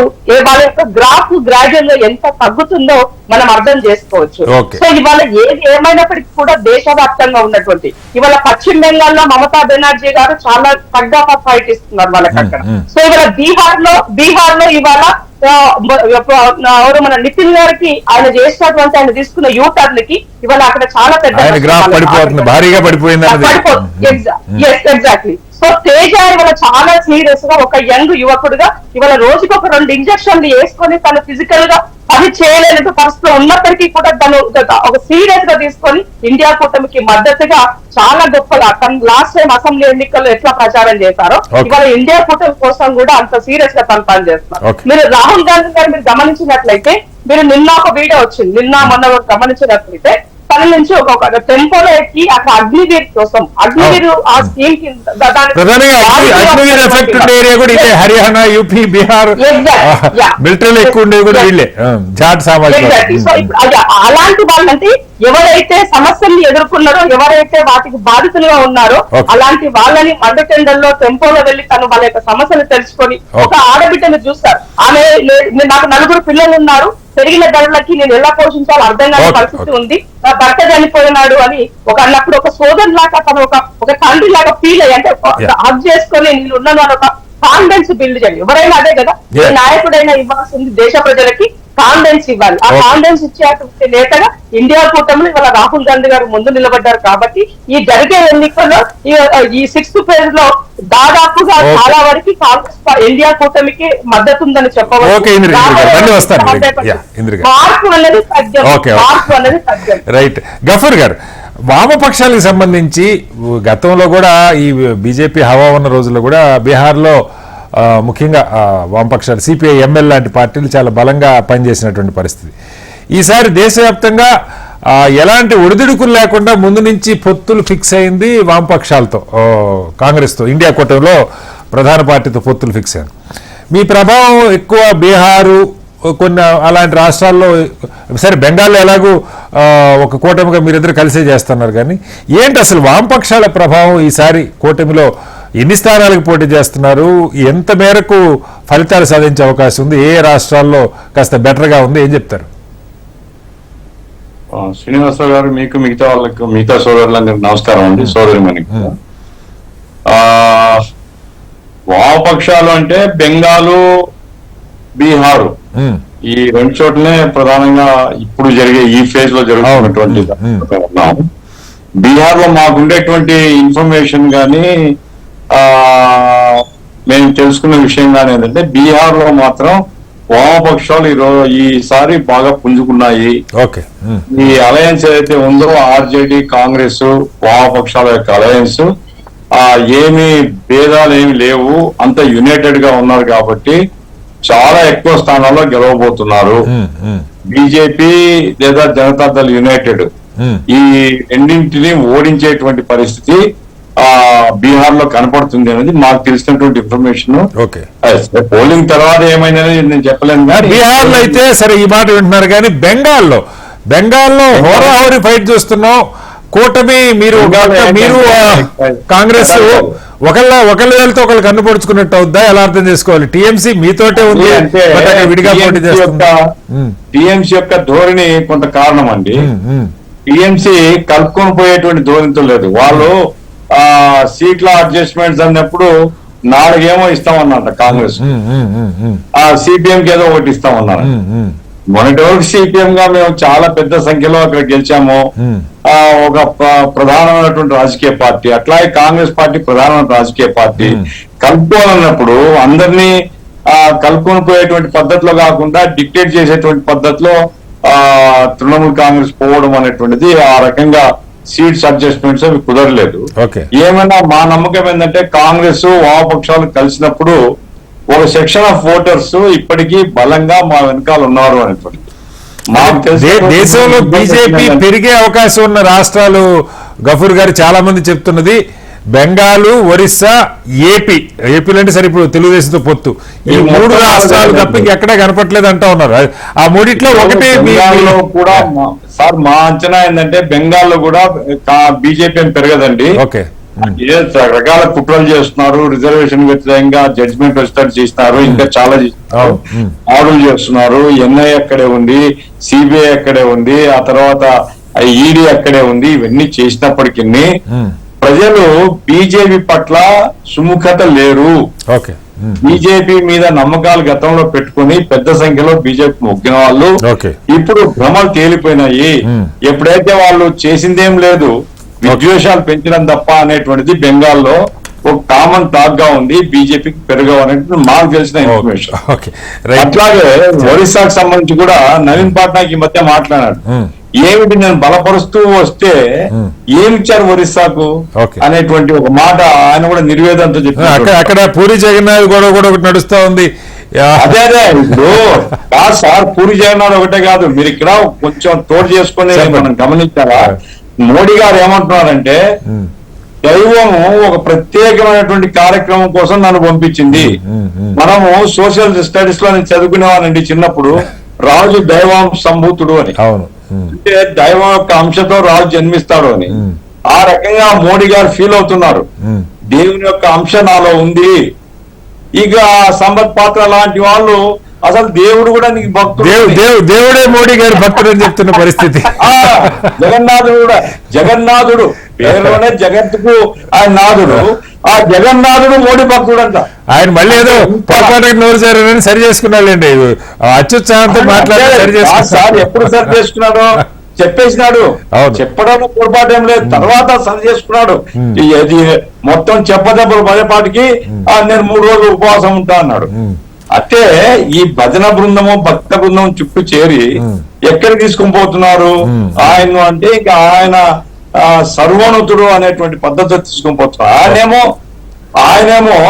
వాళ్ళ యొక్క గ్రాఫ్ గ్రాడ్యువల్ గా ఎంత తగ్గుతుందో మనం అర్థం చేసుకోవచ్చు. సో ఇవాళ ఏది ఏమైనప్పటికీ కూడా దేశవ్యాప్తంగా ఉన్నటువంటి ఇవాళ పశ్చిమ బెంగాల్లో మమతా బెనర్జీ గారు చాలా తగ్గ ఫైట్ ఇస్తున్నారు వాళ్ళకి అక్కడ. సో ఇవాళ బీహార్ లో ఇవాళ మన నితిన్ గారికి ఆయన చేసినటువంటి ఆయన తీసుకున్న యూటర్న్ కి ఇవాళ అక్కడ చాలా పెద్ద భారీగా పడిపోయింది. ఎగ్జాక్ట్లీ. సో తేజ ఇవాళ చాలా సీరియస్ గా ఒక యంగ్ యువకుడుగా ఇవాళ రోజుకి ఒక 2 ఇంజక్షన్లు వేసుకొని తను ఫిజికల్ గా పని చేయలేని పరిస్థితిలో ఉన్నప్పటికీ కూడా తను ఒక సీరియస్ గా తీసుకొని ఇండియా కూటమికి మద్దతుగా చాలా గొప్పగా తను లాస్ట్ టైం అసెంబ్లీ ఎన్నికల్లో ఎట్లా ప్రచారం చేశారో ఇవాళ ఇండియా కూటమి కోసం కూడా అంత సీరియస్ గా తను పనిచేస్తున్నారు. మీరు రాహుల్ గాంధీ గారు మీరు గమనించినట్లయితే మీరు నిన్న ఒక వీడియో వచ్చింది, నిన్న మొన్న గమనించినట్లయితే తన నుంచి ఒక టెంపోలో ఎక్కి అక్కడ అగ్నివీర్ కోసం అగ్నివీర్ ఆ స్కీమ్ హర్యానా, యూపీ, బీహార్ మిలిటరీలో ఎక్కువ ఉండేవి కూడా వీళ్ళే జాట్ సామాజిక. సో అలాంటి వాళ్ళంటే ఎవరైతే సమస్యల్ని ఎదుర్కొన్నారో ఎవరైతే వాటికి బాధితులుగా ఉన్నారో అలాంటి వాళ్ళని మండటెండర్లో టెంపోలో వెళ్లి తను వాళ్ళ యొక్క సమస్యలు తెలుసుకొని ఒక ఆడబిడ్డను చూస్తారు. ఆమె నాకు 4 పిల్లలు ఉన్నారు, పెరిగిన ధరలకి నేను ఎలా పోషించాలో అర్థం కాని పరిస్థితి ఉంది, నా భర్త చనిపోయినాడు అని ఒక అన్నప్పుడు ఒక సోదరు లాగా తను ఒక తండ్రి లాగా ఫీల్ అయ్యి అంటే హక్ చేసుకొని నేను ఉన్నాను అని ఒక కాన్ఫిడెన్స్ బిల్డ్ చేయండి. ఎవరైనా అదే కదా, ఏ నాయకుడైనా ఇవ్వాల్సింది దేశ ప్రజలకి కాన్ఫిడెన్స్ ఇవ్వాలి. ఆ కాన్ఫిడెన్స్ ఇచ్చేటువంటి నేతగా ఇండియా కూటమిలో ఇవాళ రాహుల్ గాంధీ గారు ముందు నిలబడ్డారు. కాబట్టి ఈ జరిగే ఎన్నికల్లో ఈ 6th ఫేజ్ లో దాదాపుగా చాలా వరకు కాంగ్రెస్ ఇండియా కూటమికి మద్దతు ఉందని చెప్పవచ్చు. మార్పు అనేది తగ్గదు. రైట్. గఫూర్ గారు, వామపక్షాలకు సంబంధించి గతంలో కూడా ఈ బీజేపీ హవా ఉన్న రోజుల్లో కూడా బీహార్లో ముఖ్యంగా వామపక్షాలు సిపిఐ, ఎంఎల్ లాంటి పార్టీలు చాలా బలంగా పనిచేసినటువంటి పరిస్థితి. ఈసారి దేశవ్యాప్తంగా ఎలాంటి ఒడిదుడుకులు లేకుండా ముందు నుంచి పొత్తులు ఫిక్స్ అయింది వామపక్షాలతో, కాంగ్రెస్తో, ఇండియా కూటమిలో ప్రధాన పార్టీతో పొత్తులు ఫిక్స్ అయింది. మీ ప్రభావం ఎక్కువ బీహారు కొన్ని అలాంటి రాష్ట్రాల్లో, సరే బెంగాల్లో ఎలాగూ ఒక కూటమిగా మీరిద్దరు కలిసే చేస్తున్నారు, కానీ ఏంటి అసలు వామపక్షాల ప్రభావం ఈసారి కూటమిలో ఎన్ని స్థానాలకు పోటీ చేస్తున్నారు, ఎంత మేరకు ఫలితాలు సాధించే అవకాశం ఉంది, ఏ రాష్ట్రాల్లో కాస్త బెటర్గా ఉంది, ఏం చెప్తారు? శ్రీనివాసరావు గారు, మీకు మిగతా సోదరులందరికీ నమస్కారం అండి. సోదరి మనకి వామపక్షాలు అంటే బెంగాలు, బీహారు ఈ 2 చోట్లనే ప్రధానంగా ఇప్పుడు జరిగే ఈ ఫేజ్ లో జరుగుతున్నటువంటి ఉన్నాము. బీహార్ లో మాకుండేటువంటి ఇన్ఫర్మేషన్ గానీ మేము తెలుసుకున్న విషయం కానీ ఏంటంటే బీహార్ లో మాత్రం వామపక్షాలు ఈసారి బాగా పుంజుకున్నాయి. ఓకే. ఈ అలయన్స్ ఏదైతే ఉందో ఆర్జేడీ కాంగ్రెస్ వామపక్షాల యొక్క అలయన్స్ ఏమి భేదాలు ఏమి లేవు, అంత యునైటెడ్ గా ఉన్నారు కాబట్టి చాలా ఎక్కువ స్థానాల్లో గెలవబోతున్నారు. బీజేపీ లేదా జనతాదళ్ యునైటెడ్ ఈ రెండింటిని ఓడించేటువంటి పరిస్థితి బీహార్ లో కనపడుతుంది అనేది మాకు తెలిసినటువంటి ఇన్ఫర్మేషన్. పోలింగ్ తర్వాత ఏమైనా నేను చెప్పలేను. బీహార్ లో అయితే సరే ఈ మాట వింటున్నారు, కానీ బెంగాల్లో హోరాహోరీ ఫైట్ చూస్తున్నాం. కూటమి మీరు కాంగ్రెస్ ఒకళ్ళ వెళ్తే ఒకళ్ళు కన్ను పొడుచుకున్నట్టు అవుద్దా, ఎలా అర్థం చేసుకోవాలి? టీఎంసీ మీతోటే ఉంది, విడిగా పోటీ చేస్తుందా? టీఎంసీ యొక్క ధోరణి కొంత కారణం అండి. టీఎంసీ కలుపుకొని పోయేటువంటి ధోరణితో లేదు. వాళ్ళు సీట్ల అడ్జస్ట్మెంట్స్ అన్నప్పుడు 4 ఏమో ఇస్తామన్నట కాంగ్రెస్, సిపిఎం కి ఏదో ఒకటి ఇస్తామన్నారు. మొన్నటి వరకు సిపిఎం గా మేము చాలా పెద్ద సంఖ్యలో అక్కడ గెలిచాము, ఒక ప్రధానమైనటువంటి రాజకీయ పార్టీ. అట్లాగే కాంగ్రెస్ పార్టీ ప్రధానమైన రాజకీయ పార్టీ. కలుపుకోవాలన్నప్పుడు అందరినీ కలుపుకొని పోయేటువంటి పద్ధతిలో కాకుండా డిక్టేట్ చేసేటువంటి పద్ధతిలో తృణమూల్ కాంగ్రెస్ పోవడం అనేటువంటిది, ఆ రకంగా సీట్స్ అడ్జస్ట్మెంట్స్ అవి కుదరలేదు. ఏమైనా మా నమ్మకం ఏంటంటే కాంగ్రెస్ వామపక్షాలు కలిసినప్పుడు ఒక సెక్షన్ ఆఫ్ ఓటర్స్ ఇప్పటికీ బలంగా మా వెనకాల ఉన్నారు అనేటువంటి. దేశంలో బీజేపీ పెరిగే అవకాశం ఉన్న రాష్ట్రాలు గఫూర్ గారు చాలా మంది చెప్తున్నది బెంగాలు, ఒరిస్సా, ఏపీలు అంటే సరే ఇప్పుడు తెలుగుదేశంతో పొత్తు, ఈ 3 రాష్ట్రాలు తప్ప ఎక్కడా కనపట్లేదు అంటా ఉన్నారు. ఆ మూడిట్లో ఒకటి కూడా సార్ మా అంచనా ఏంటంటే బెంగాల్లో కూడా బీజేపీ పెరగదండి. రకరకాల కుట్రలు చేస్తున్నారు, రిజర్వేషన్ వ్యతిరేకంగా జడ్జిమెంట్ వచ్చేటట్టు చేస్తున్నారు, ఇంకా చాలా ఆర్డర్లు చేస్తున్నారు. ఎన్ఐ అక్కడే ఉంది, సిబిఐ అక్కడే ఉంది, ఆ తర్వాత ఈడీ అక్కడే ఉంది. ఇవన్నీ చేసినప్పటికీ ప్రజలు బీజేపీ పట్ల సుముఖత లేరు. బీజేపీ మీద నమ్మకాలు గతంలో పెట్టుకుని పెద్ద సంఖ్యలో బీజేపీ మొగ్గిన వాళ్ళు ఇప్పుడు భ్రమలు తేలిపోయినాయి. ఎప్పుడైతే వాళ్ళు చేసిందేం లేదు, విద్వేషాలు పెంచడం తప్ప అనేటువంటిది బెంగాల్లో ఒక కామన్ టాక్ గా ఉంది. బీజేపీకి పెరగవు అనేటువంటి మాకు తెలిసిన ఇన్ఫర్మేషన్. అట్లాగే ఒరిస్సాకు సంబంధించి కూడా నవీన్ పట్నాయక్ ఈ మధ్య మాట్లాడాడు. ఏమిటి నేను బలపరుస్తూ వస్తే ఏమిచ్చారు ఒరిస్సాకు అనేటువంటి ఒక మాట ఆయన కూడా నిర్వేదంతో చెప్పారు. అక్కడ పూరి జగన్నాథ్ గొడవ కూడా ఒకటి నడుస్తా ఉంది. అదే ఇప్పుడు సార్ పూరి జగన్నాథ్ ఒకటే కాదు, మీరు ఇక్కడ కొంచెం తోడు చేసుకుని మనం గమనించారా, మోడీ గారు ఏమంటున్నారంటే దైవము ఒక ప్రత్యేకమైనటువంటి కార్యక్రమం కోసం నన్ను పంపించింది. మనము సోషల్ స్టడీస్ లో నేను చదువుకునేవానండి చిన్నప్పుడు, రాజు దైవం సంభూతుడు అని, అంటే దైవం యొక్క అంశతో రాజు జన్మిస్తాడు అని. ఆ రకంగా మోడీ గారు ఫీల్ అవుతున్నారు, దేవుని యొక్క అంశ నాలో ఉంది. ఇక సంపత్ పాత్ర లాంటి వాళ్ళు అసలు దేవుడు కూడా నీకు భక్తుడు, దేవుడే మోడీ గారు భక్తుడు అని చెప్తున్న పరిస్థితి. జగన్నాథుడు కూడా, జగన్నాథుడు పేరులోనే జగత్తుకు ఆయన నాథుడు, ఆ జగన్నాథుడు మోడీ భక్తుడు అంట. ఆయన మళ్ళీ ఏదో పొరపాటు నోరు జారని సరి చేసుకున్నాడండి, అత్యుత్సాహంతో మాట్లాడి సరి చేసుకున్నాడు. సార్ ఎప్పుడు సరి చేసుకున్నాడు చెప్పేసినాడు, చెప్పడంలో పొరపాటు ఏం లేదు, తర్వాత సరి చేసుకున్నాడు. మొత్తం చెప్పదెబ్బలు పదేపాటికి నేను 3 రోజులు ఉపవాసం ఉంటా అన్నాడు. అంటే ఈ భజన బృందము భక్త బృందం చుట్టూ చేరి ఎక్కడికి తీసుకుని పోతున్నారు ఆయన అంటే, ఇంకా ఆయన సర్వోన్నతుడు అనేటువంటి పద్ధతి తీసుకుని పోతున్నారు. ఆయనేమో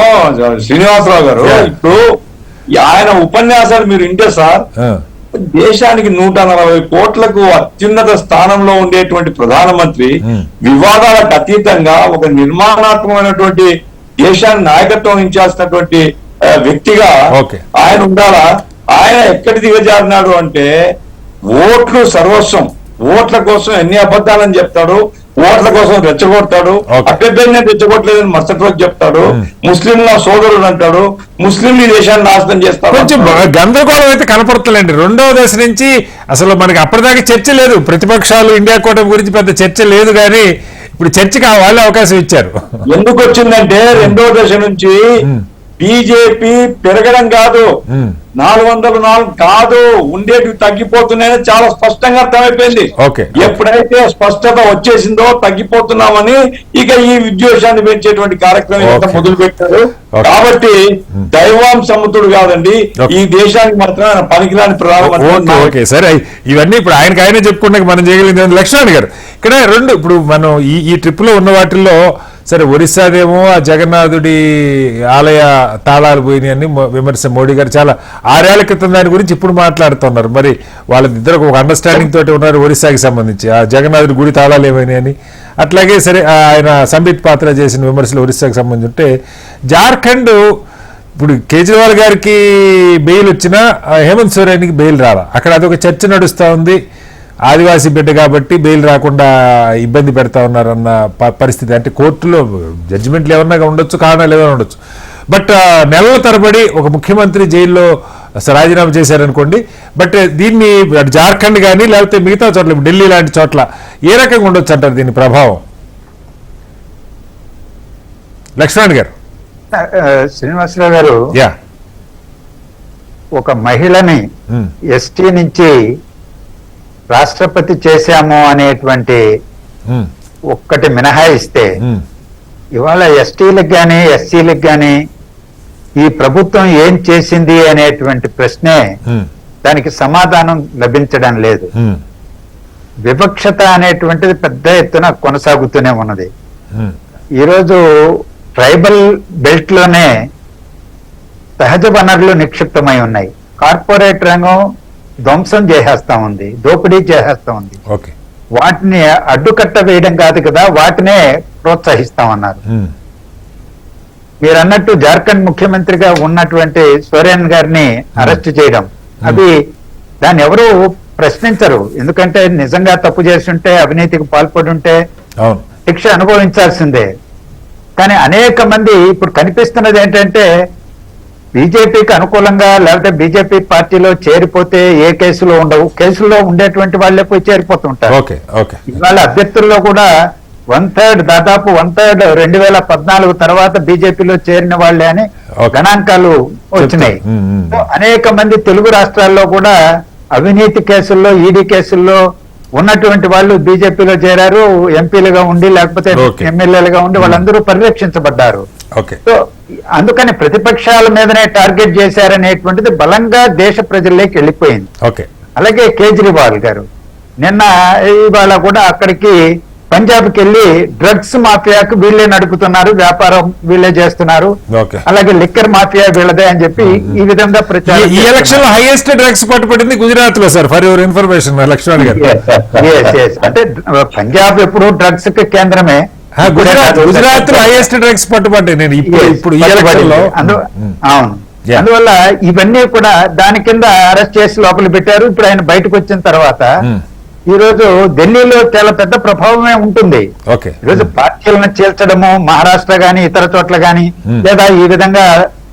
శ్రీనివాసరావు గారు ఇప్పుడు ఆయన ఉపన్యాసాలు మీరు వింటే సార్, దేశానికి 140 కోట్లకు అత్యున్నత స్థానంలో ఉండేటువంటి ప్రధానమంత్రి వివాదాలకు అతీతంగా ఒక నిర్మాణాత్మకమైనటువంటి దేశాన్ని నాయకత్వం వహించాల్సినటువంటి వ్యక్తిగా ఆయన ఉండాలా. ఆయన ఎక్కడి దిగజారినాడు అంటే ఓట్లు సర్వస్వం, ఓట్ల కోసం ఎన్ని అబద్ధాలని చెప్తాడు, ఓట్ల కోసం రెచ్చగొడతాడు. అభ్యర్థిని రెచ్చగొట్టలేదని మరుసటి రోజు చెప్తాడు, ముస్లింల సోదరుడు అంటాడు, ముస్లిం ఈ దేశాన్ని నాశనం చేస్తాడు. కొంచెం గందరగోళం అయితే కనపడతలేండి. 2వ దశ నుంచి అసలు మనకి అప్పటిదాకా చర్చ లేదు, ప్రతిపక్షాలు ఇండియా కూటమి గురించి పెద్ద చర్చ లేదు, కానీ ఇప్పుడు చర్చకి వాళ్ళే అవకాశం ఇచ్చారు. ఎందుకు వచ్చిందంటే 2వ దశ నుంచి బీజేపీ పెరగడం కాదు, 404 కాదు, ఉండేటివి తగ్గిపోతున్నాయని చాలా స్పష్టంగా అర్థమైపోయింది. ఓకే. ఎప్పుడైతే స్పష్టత వచ్చేసిందో తగ్గిపోతున్నామని ఇక ఈ విద్వేషాన్ని పెంచేటువంటి కార్యక్రమం ఓకే. మొదలు పెట్టారు. ఓకే. కాబట్టి దైవం సముద్రుడు కాదండి, ఓకే. ఈ దేశానికి మాత్రం ఆయన పనికిరాని ఓకే ప్రధానమంత్రి. ఓకే సరే, ఇవన్నీ ఇప్పుడు ఆయనే చెప్పుకుంటే మనం చేయగలిగింది ఏంటి? లక్ష్మణ్ గారు, ఇక్కడ రెండు ఇప్పుడు మనం ఈ ట్రిప్ లో ఉన్న వాటిల్లో సరే ఒరిస్సాదేమో ఆ జగన్నాథుడి ఆలయ తాళాలు పోయినాయి అని విమర్శ మోడీ గారు చాలా 6 ఏళ్ల క్రితం దాని గురించి ఇప్పుడు మాట్లాడుతున్నారు. మరి వాళ్ళిద్దరు ఒక అండర్స్టాండింగ్ తోటి ఉన్నారు ఒరిస్సాకి సంబంధించి, ఆ జగన్నాథుడి గుడి తాళాలు ఏమైనాయి అని. అట్లాగే సరే ఆయన సంబిత్ పాత్ర చేసిన విమర్శలు ఒరిస్సాకి సంబంధించి ఉంటే, జార్ఖండ్ ఇప్పుడు కేజ్రీవాల్ గారికి బెయిల్ వచ్చినా హేమంత్ సోరెన్కి బెయిల్ రాలా. అక్కడ అదొక చర్చ నడుస్తూ ఉంది. ఆదివాసీ బిడ్డ కాబట్టి బెయిల్ రాకుండా ఇబ్బంది పెడతా ఉన్నారన్న పరిస్థితి. అంటే కోర్టులో జడ్జిమెంట్లు ఏమన్నా ఉండొచ్చు, కారణాలు ఏమైనా ఉండొచ్చు. బట్ నెలల తరబడి ఒక ముఖ్యమంత్రి జైల్లో రాజీనామా చేశారనుకోండి. బట్ దీన్ని జార్ఖండ్ కానీ లేకపోతే మిగతా చోట్ల ఢిల్లీ లాంటి చోట్ల ఏ రకంగా ఉండొచ్చు అంటారు దీని ప్రభావం? లక్ష్మణ్ గారు. శ్రీనివాసరావు గారు, యా, ఒక మహిళని ఎస్టీ నుంచి రాష్ట్రపతి చేశాము అనేటువంటి ఒక్కటి మినహాయిస్తే ఇవాళ ఎస్టీలకు కానీ ఎస్సీలకు కానీ ఈ ప్రభుత్వం ఏం చేసింది అనేటువంటి ప్రశ్నే దానికి సమాధానం లభించడం లేదు. వివక్షత అనేటువంటిది పెద్ద ఎత్తున కొనసాగుతూనే ఉన్నది. ఈరోజు ట్రైబల్ బెల్ట్ లోనే సహజ వనరులు నిక్షిప్తమై ఉన్నాయి. కార్పొరేట్ రంగం ధ్వంసం చేసేస్తా ఉంది, దోపిడీ చేసేస్తా ఉంది. ఓకే, వాటిని అడ్డుకట్ట వేయడం కాదు కదా, వాటినే ప్రోత్సహిస్తామన్నారు. మీరు అన్నట్టు జార్ఖండ్ ముఖ్యమంత్రిగా ఉన్నటువంటి సోరెన్ గారిని అరెస్ట్ చేయడం, అది దాన్ని ఎవరు ప్రశ్నించరు. ఎందుకంటే నిజంగా తప్పు చేస్తుంటే, అవినీతికి పాల్పడి ఉంటే శిక్ష అనుభవించాల్సిందే. కానీ అనేక మంది ఇప్పుడు కనిపిస్తున్నది ఏంటంటే, బీజేపీకి అనుకూలంగా లేకపోతే బీజేపీ పార్టీలో చేరిపోతే ఏ కేసులో ఉండవు, కేసుల్లో ఉండేటువంటి వాళ్ళే పోయి చేరిపోతుంటారు. ఇవాళ అభ్యర్థుల్లో కూడా 1/3 దాదాపు 1/3 2014 తర్వాత బీజేపీలో చేరిన వాళ్ళే అని గణాంకాలు వచ్చినాయి. అనేక మంది తెలుగు రాష్ట్రాల్లో కూడా అవినీతి కేసుల్లో, ఈడీ కేసుల్లో ఉన్నటువంటి వాళ్ళు బీజేపీలో చేరారు, ఎంపీలుగా ఉండి లేకపోతే ఎమ్మెల్యేలుగా ఉండి వాళ్ళందరూ పరిరక్షించబడ్డారు. సో అందుకని ప్రతిపక్షాల మీదనే టార్గెట్ చేశారనేటువంటిది బలంగా దేశ ప్రజల్లోకి వెళ్ళిపోయింది. అలాగే కేజ్రీవాల్ గారు నిన్న ఇవాళ కూడా అక్కడికి పంజాబ్కి వెళ్ళి డ్రగ్స్ మాఫియాకు వీళ్ళే నడుపుతున్నారు, వ్యాపారం వీళ్ళే చేస్తున్నారు, అలాగే లిక్కర్ మాఫియా వీళ్ళదే అని చెప్పి ఈ విధంగా ప్రచారం. ఈ ఎలక్షన్ లో హైయెస్ట్ డ్రగ్స్ పట్టుబడింది గుజరాత్ లో sir, for your information Lakshman garu. అంటే పంజాబ్ ఎప్పుడు డ్రగ్స్ కి కేంద్రమే. గుజరాత్ లో హైయెస్ట్ డ్రగ్స్ పట్టుబడ్డాయి నేను ఇప్పుడు ఈ ఎలక్షన్ లో. అవును, అందువల్ల ఇవన్నీ కూడా దాని కింద అరెస్ట్ చేసి లోపల పెట్టారు. ఇప్పుడు ఆయన బయటకు వచ్చిన తర్వాత ఈ రోజు ఢిల్లీలో చాలా పెద్ద ప్రభావమే ఉంటుంది. ఈరోజు పార్టీలను చేర్చడము, మహారాష్ట్ర గాని ఇతర చోట్ల గాని, లేదా ఈ విధంగా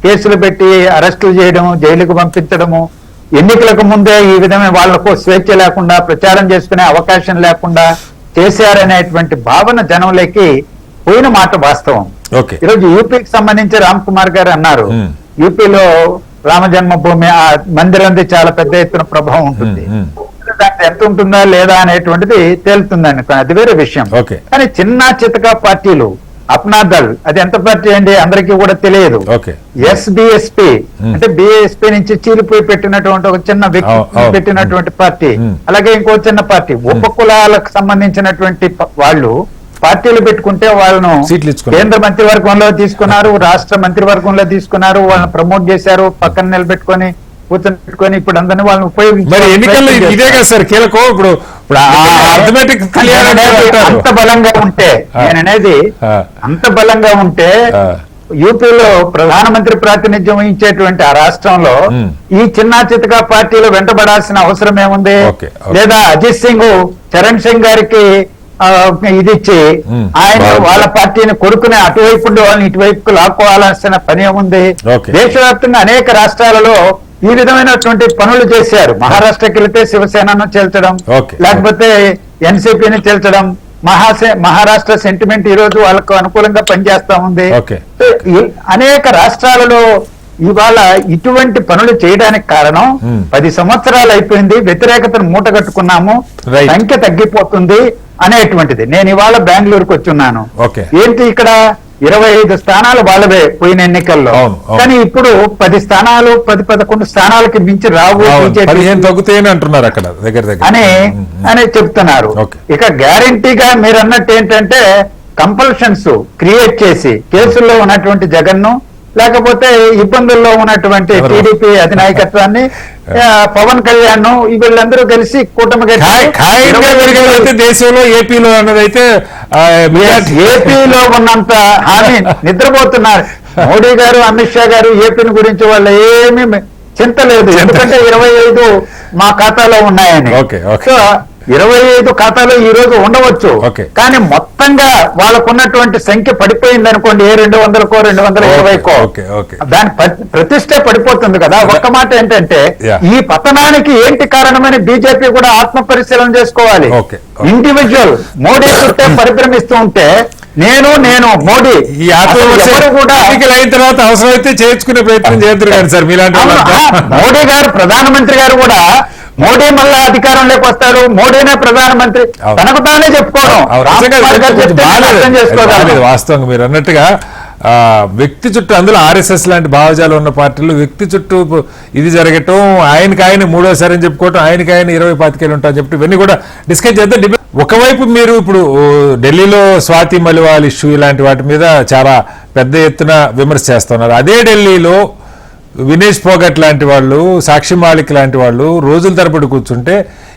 కేసులు పెట్టి అరెస్టులు చేయడము, జైలుకు పంపించడము, ఎన్నికలకు ముందే ఈ విధమైన వాళ్లకు స్వేచ్ఛ లేకుండా ప్రచారం చేసుకునే అవకాశం లేకుండా చేశారనేటువంటి భావన జనంలోకి పోయిన మాట వాస్తవం. ఈరోజు యూపీకి సంబంధించి రామ్ కుమార్ గారు అన్నారు, యూపీలో రామ జన్మభూమి ఆ మందిరం చాలా పెద్ద ఎత్తున ప్రభావం ఉంటుంది, దానికి ఎంత ఉంటుందా లేదా అనేటువంటిది తేలుతుందని, అది వేరే విషయం. కానీ చిన్న చితక పార్టీలు, అప్నా దళ్ అది ఎంత పార్టీ అండి అందరికీ కూడా తెలియదు. ఎస్బిఎస్పి అంటే బిఎస్పి నుంచి చీలిపోయి పెట్టినటువంటి ఒక చిన్న వ్యక్తి పెట్టినటువంటి పార్టీ, అలాగే ఇంకో చిన్న పార్టీ. ఉపకులాలకు సంబంధించినటువంటి వాళ్ళు పార్టీలు పెట్టుకుంటే వాళ్ళను కేంద్ర మంత్రివర్గంలో తీసుకున్నారు, రాష్ట్ర మంత్రివర్గంలో తీసుకున్నారు, వాళ్ళని ప్రమోట్ చేశారు, పక్కన నిలబెట్టుకొని కూర్చొని ఇప్పుడు అందరినీ వాళ్ళని ఉపయోగించారు. ఇదే కదా సార్ కీలకం. ఇప్పుడు అంత బలంగా ఉంటే, నేననేది అంత బలంగా ఉంటే యూపీలో ప్రధానమంత్రి ప్రాతినిధ్యం వహించేటువంటి ఆ రాష్ట్రంలో ఈ చిన్న చితక పార్టీలు వెంటబడాల్సిన అవసరం ఏముంది? లేదా అజిత్ సింగ్ చరణ్ సింగ్ గారికి ఇది ఇచ్చి ఆయన వాళ్ళ పార్టీని కొడుకుని అటువైపు వాళ్ళని ఇటువైపుకు లాక్కోవాల్సిన పని ఏముంది? దేశవ్యాప్తంగా అనేక రాష్ట్రాలలో ఈ విధమైనటువంటి పనులు చేశారు. మహారాష్ట్రకి వెళితే శివసేనను చేల్చడం, లేకపోతే ఎన్సీపీని చేల్చడం, మహారాష్ట్ర సెంటిమెంట్ ఈ రోజు వాళ్ళకు అనుకూలంగా పనిచేస్తా ఉంది. అనేక రాష్ట్రాలలో ఇవాళ ఇటువంటి పనులు చేయడానికి కారణం 10 సంవత్సరాలు అయిపోయింది, వ్యతిరేకతను మూట కట్టుకున్నాము, Right. సంఖ్య తగ్గిపోతుంది అనేటువంటిది. నేను ఇవాళ బెంగళూరుకు వచ్చున్నాను. Okay. ఏంటి ఇక్కడ 25 స్థానాలు వాళ్ళవే పోయిన ఎన్నికల్లో, అవును, అవును. కానీ ఇప్పుడు 10 స్థానాలు 10-11 స్థానాలకి మించి రావు BJP 15 తగ్గుతాయని అంటున్నారు అక్కడ దగ్గర అని చెప్తున్నారు. Okay. ఇక గ్యారంటీగా మీరు అన్నట్టు ఏంటంటే కంపల్షన్స్ క్రియేట్ చేసి కేసుల్లో ఉన్నటువంటి జగన్ను, లేకపోతే ఇబ్బందుల్లో ఉన్నటువంటి ఎవరు? టీడీపీ అధినాయకత్వాన్ని పవన్ కళ్యాణ్ వీళ్ళందరూ కలిసి కూటమి ఖాయంగా దేశంలో ఏపీలో అన్నదైతే ఏపీలో ఉన్నంత హామీ నిద్రపోతున్నారు మోడీ గారు, అమిత్ షా గారు. ఏపీని గురించి వాళ్ళు ఏమీ చింత లేదు, ఎందుకంటే 25 మా ఖాతాలో ఉన్నాయని. Okay, okay. సో 25 ఖాతాలు ఈ రోజు ఉండవచ్చు, Okay. కానీ మొత్తంగా వాళ్ళకున్నటువంటి సంఖ్య పడిపోయింది అనుకోండి, ఏ 200కో 220కో Okay, okay. దాని ప్రతిష్ట పడిపోతుంది కదా. ఒక్క మాట ఏంటంటే Yeah. ఈ పతనానికి ఏంటి కారణమని బీజేపీ కూడా ఆత్మ పరిశీలన చేసుకోవాలి. Okay, ఇండివిజువల్ మోడీ చుట్టే పరిభ్రమిస్తూ ఉంటే నేను మోడీ ఈ ఎవరు కూడా ఎన్నికలు అయిన తర్వాత అవసరమైతే చేర్చుకునే ప్రయత్నం చేద్దరు కానీ సార్ మీలాంటి అవును, వాళ్ళంతా. మోడీ గారు ప్రధానమంత్రి గారు కూడా మోడీ మళ్ళా అధికారంలోకి వస్తారు, మోడీనే ప్రధానమంత్రి అవును. తనకు తానే చెప్పుకోవడం. అవును, రామ్ నిజంగా కుమార్ గారు చెప్తే బాగాలేదు. అర్థం చేసుకోగలం. బాగాలేదు. వాస్తవంగా మీరు అన్నట్టుగా వ్యక్తి చుట్టూ, అందులో ఆర్ఎస్ఎస్ లాంటి భావజాలు ఉన్న పార్టీలు వ్యక్తి చుట్టూ ఇది జరగటం, ఆయన మూడోసారి అని చెప్పుకోవటం, ఆయన 20-25 ఉంటాయని చెప్పి ఇవన్నీ కూడా డిస్కస్ చేద్దాం. డిబేట్ ఒకవైపు మీరు ఇప్పుడు ఢిల్లీలో స్వాతి మలివాల్ ఇష్యూ ఇలాంటి వాటి మీద చాలా పెద్ద ఎత్తున విమర్శ చేస్తున్నారు. అదే ఢిల్లీలో వినేష్ పోగట్ లాంటి వాళ్ళు, సాక్షి మాలిక్ లాంటి వాళ్ళు రోజుల తరబడి కూర్చుంటే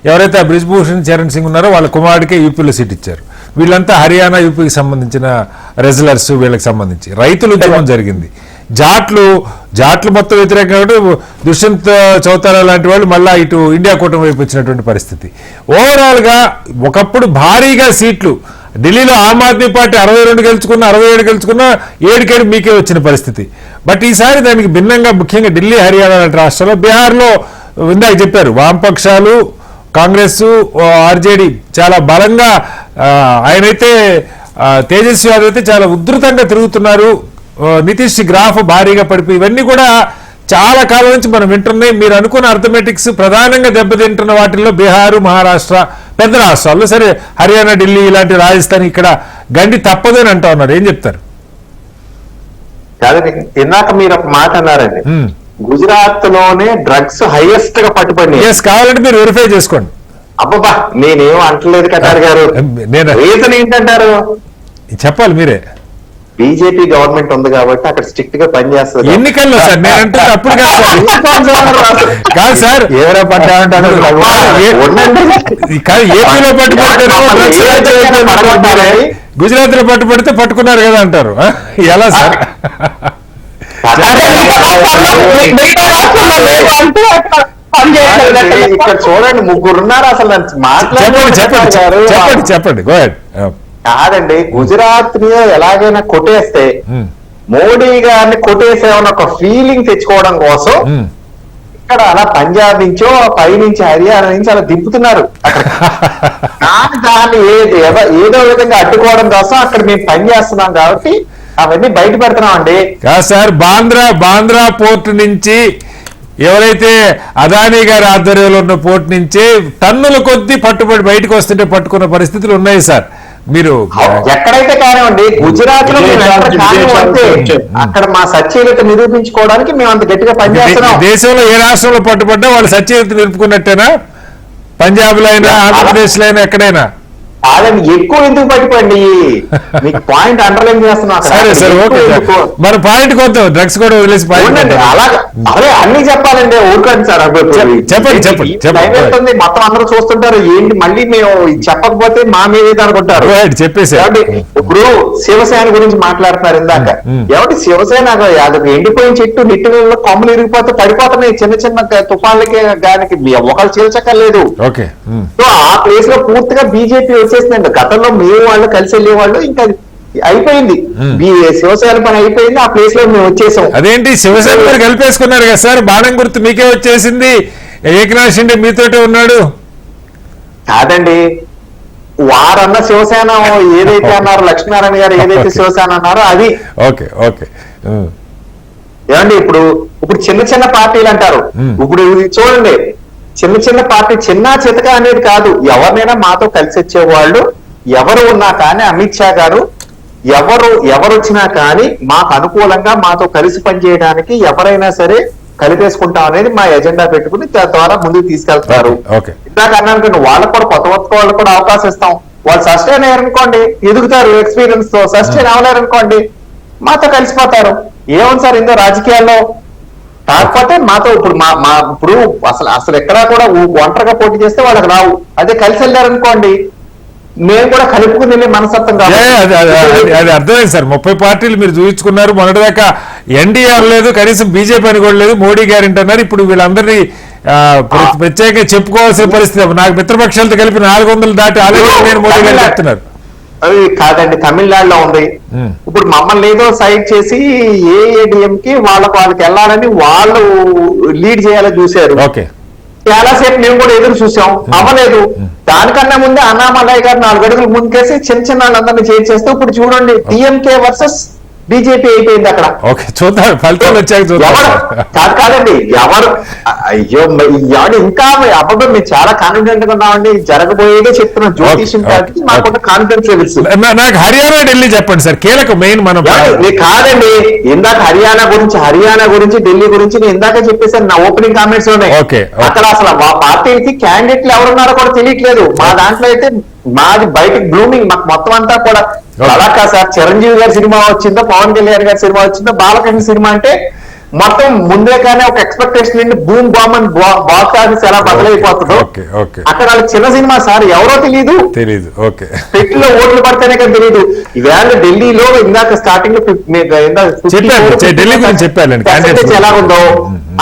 ఎవరైతే ఆ బ్రిజ్భూషణ్ చరణ్ సింగ్ ఉన్నారో వాళ్ళ కుమారుడికే యూపీలో సీట్ ఇచ్చారు. వీళ్ళంతా హర్యానా, యూపీకి సంబంధించిన రెజ్లర్స్, వీళ్ళకి సంబంధించి రైతుల ఉద్యమం జరిగింది. జాట్లు మొత్తం వ్యతిరేకంగా దుష్యంత్ చౌతారా లాంటి వాళ్ళు మళ్ళా ఇటు ఇండియా కూటమి వైపు వచ్చినటువంటి పరిస్థితి. ఓవరాల్ గా ఒకప్పుడు భారీగా సీట్లు ఢిల్లీలో ఆమ్ ఆద్మీ పార్టీ 62 గెలుచుకున్నా, 67 గెలుచుకున్నా, 7 మీకే వచ్చిన పరిస్థితి. బట్ ఈసారి దానికి భిన్నంగా ముఖ్యంగా ఢిల్లీ, హర్యానా లాంటి రాష్ట్రాల్లో, బీహార్లో ఇందాక చెప్పారు వామపక్షాలు, కాంగ్రెస్, ఆర్జేడీ చాలా బలంగా, ఆయనైతే తేజస్వి యాదవ్ అయితే చాలా ఉధృతంగా తిరుగుతున్నారు. నితీష్ గ్రాఫ్ భారీగా పడిపోయి ఇవన్నీ కూడా చాలా కాలం నుంచి మనం వింటున్నాయి. మీరు అనుకున్న అర్థమెటిక్స్ ప్రధానంగా దెబ్బతింటున్న వాటిల్లో బీహారు, మహారాష్ట్ర పెద్ద రాష్ట్రాల్లో, సరే హర్యానా, ఢిల్లీ ఇలాంటి రాజస్థాన్ ఇక్కడ గండి తప్పదని అంటా ఉన్నారు. ఏం చెప్తారు? కాదండి, ఇందాక మీరు ఒక మాట అన్నారండి, గుజరాత్ లోనే డ్రగ్స్ హైయెస్ట్ గా పట్టుబడి. కావాలంటే మీరు వెరిఫై చేసుకోండి. అబ్బబ్బా, నేనేం అంటలేదు కటార్ గారు. రీజన్ ఏంటంటారు? చెప్పాలి మీరే. బీజేపీ గవర్నమెంట్ ఉంది కాబట్టి అక్కడ స్ట్రిక్ట్ గా పనిచేస్తుంది. ఎన్నికల్లో సార్ నేనంటే అప్పుడు కాదు సార్, ఎవరో పడ్డామంటారు ఏపీలో పట్టుబడితే గుజరాత్ లో పట్టుబడితే పట్టుకున్నారు కదా అంటారు. ఎలా సార్? ఇక్కడ చూడండి, ముగ్గురున్నారు అసలు చెప్పండి. కాదండి, గుజరాత్ ని ఎలాగైనా కొట్టేస్తే మోడీ గారిని కొట్టేసేమన్న ఒక ఫీలింగ్ తెచ్చుకోవడం కోసం ఇక్కడ అలా పంజాబ్ నుంచో, పైనుంచి హర్యానా నుంచి అలా దింపుతున్నారు. దాన్ని ఏదో విధంగా అడ్డుకోవడం కోసం అక్కడ మేము పని చేస్తున్నాం కాబట్టి అవన్నీ బయట పెడుతున్నాం అండి. కాదు సార్, బాంద్రా పోర్టు నుంచి ఎవరైతే అదానీ గారి ఆధ్వర్యంలో ఉన్న పోర్టు నుంచి టన్నుల కొద్దీ పట్టుబడి బయటకు వస్తుంటే పట్టుకున్న పరిస్థితులు ఉన్నాయి సార్. మీరు ఎక్కడైతే కానివ్వండి, గుజరాత్ లో అక్కడ మా సత్యత నిరూపించుకోవడానికి మేము అంత గట్టిగా పనిచేస్తున్నాం. దేశంలో ఏ రాష్ట్రంలో పట్టుబడ్డా వాళ్ళు సత్యత నిలుపుకున్నట్టేనా? పంజాబ్ లో అయినా, ఆంధ్రప్రదేశ్ లో అయినా, ఎక్కడైనా? కాదని ఎక్కువ ఎందుకు పట్టుకోండి, మీకు పాయింట్ అండర్లైన్ చేస్తున్నాం. సరే సరే, ఓకే. మన పాయింట్ కొద్దాం, డ్రగ్స్ కూడా వదిలేసి అలాగే అదే అన్ని చెప్పాలండి. ఊరుకోండి సార్, చెప్పండి. మొత్తం అందరూ చూస్తుంటారు, ఏంటి మళ్ళీ మేము చెప్పకపోతే మా మీద అనుకుంటారు. చెప్పేసి ఇప్పుడు శివసేన గురించి మాట్లాడుతున్నారు ఇందాక. ఎవరి శివసేన అది ఎండిపోయిన చెట్టు నిట్టులో కొమ్మలు ఇరిగిపోతే పడిపోతున్నాయి చిన్న చిన్న తుఫాన్లకి, దానికి ఒకళ్ళు చీల్చక్కర్లేదు. సో ఆ ప్లేస్ లో పూర్తిగా బీజేపీ వచ్చేసిందండి. గతంలో మేము వాళ్ళు కలిసి వెళ్ళేవాళ్ళు, ఇంకా అయిపోయింది శివసేన పని అయిపోయింది. ఆ ప్లేస్ లో మేము వచ్చేసాం. అదేంటి శివసేన మీరు కలిపేసుకున్నారు కదా సార్, బాణం గుర్తు మీకే వచ్చేసింది, ఏకనాథ్ షిండే మీతోటే ఉన్నాడు. కాదండి, వారన్న శివసేన ఏదైతే అన్నారు, లక్ష్మీనారాయణ గారు ఏదైతే శివసేన అన్నారో అది. Okay okay. ఏమండి ఇప్పుడు చిన్న చిన్న పార్టీలు అంటారు. ఇప్పుడు ఇది చూడండి, చిన్న చిన్న పార్టీ చిన్న చితక అనేది కాదు. ఎవరినైనా మాతో కలిసి వచ్చేవాళ్ళు ఎవరు ఉన్నా కానీ, అమిత్ షా గారు ఎవరు వచ్చినా కానీ మాకు అనుకూలంగా మాతో కలిసి పనిచేయడానికి ఎవరైనా సరే కలిపేసుకుంటాం అనేది మా ఎజెండా పెట్టుకుని ద్వారా ముందుకు తీసుకెళ్తారు. ఇందాక అన్నాను, వాళ్ళకు కూడా కొత్త వాళ్ళకు కూడా అవకాశం ఇస్తాం. వాళ్ళు సస్టైన్ అయ్యారనుకోండి, ఎదుగుతారు, ఎక్స్పీరియన్స్ తో. సస్టైన్ అవ్వలేరనుకోండి, మాతో కలిసిపోతారు. ఏముంది సార్ ఇందో రాజకీయాల్లో. కాకపోతే మాతో ఇప్పుడు అసలు ఎక్కడా కూడా ఒంటరిగా పోటీ చేస్తే వాళ్ళకి రావు. అదే కలిసి వెళ్ళారనుకోండి, మేము కూడా కలుపుకుని వెళ్ళే మనస్తత్వం కాదు. అది అర్థమైంది సార్. 30 పార్టీలు మీరు చూపించుకున్నారు. మొన్నటిదాకా ఎన్డీఆర్ లేదు, కనీసం బీజేపీ అని కూడా లేదు, మోడీ గ్యారెంటీ అన్నారు. ఇప్పుడు వీళ్ళందరినీ ప్రత్యేకంగా చెప్పుకోవాల్సిన పరిస్థితి. నాకు మిత్రపక్షాలతో కలిపి 400 దాటి ఆల్రెడీ నేను మోడీ గారు చెప్తున్నారు. అవి కాదండి, తమిళనాడులో ఉంది. ఇప్పుడు మమ్మల్ని ఏదో సైడ్ చేసి ఏఐఏడిఎం కి వాళ్ళకి వెళ్ళాలని వాళ్ళు లీడ్ చేయాలని చూశారు. చాలాసేపు మేము కూడా ఎదురు చూసాం, అవ్వలేదు. దానికన్నా ముందే అన్నామలయ్య గారు 4 అడుగులు ముందుకేసి చిన్న వాళ్ళందరినీ చేర్చేస్తూ ఇప్పుడు చూడండి టీఎంకే వర్సెస్ బీజేపీ అయిపోయింది అక్కడ. చూద్దాం ఫలితాలు వచ్చాక కాదండి, ఎవరు అయ్యో ఇంకా అబద్ధం. మేము చాలా కాన్ఫిడెంట్ గా ఉన్నామండి, జరగబోయేదే చెప్తున్నాం. జ్యోతిష్యం కాబట్టి మాకు కాన్ఫిడెన్స్ లెవెల్స్. నాకు హర్యానా, ఢిల్లీ చెప్పండి సార్, కీలక మెయిన్ మనం. కాదండి, ఇందాక హర్యానా గురించి ఢిల్లీ గురించి నేను ఇందాక చెప్పేసాను నా ఓపెనింగ్ కామెంట్స్ లోనే. అక్కడ అసలు మా పార్టీకి క్యాండిడేట్లు ఎవరున్నారో కూడా తెలియట్లేదు. మా దాంట్లో అయితే మాది బయటకు బ్లూమింగ్. మాకు మొత్తం అంతా కూడా అలా కాదు సార్. చిరంజీవి గారి సినిమా వచ్చిందో, పవన్ కళ్యాణ్ గారి సినిమా వచ్చిందో, బాలకృష్ణ సినిమా అంటే మొత్తం ముందే కానీ ఒక ఎక్స్పెక్టేషన్ నుండి బూమ్ బామ్ అని బాక్స్ ఆఫీస్ ఎలా బదులైపోతుందో అక్కడ వాళ్ళకి చిన్న సినిమా సార్ ఎవరో తెలియదు. పెట్టిలో ఓట్లు పడితేనే కానీ తెలియదు. ఈవేళ ఢిల్లీలో ఇందాక స్టార్టింగ్ లో ఎలాగుందో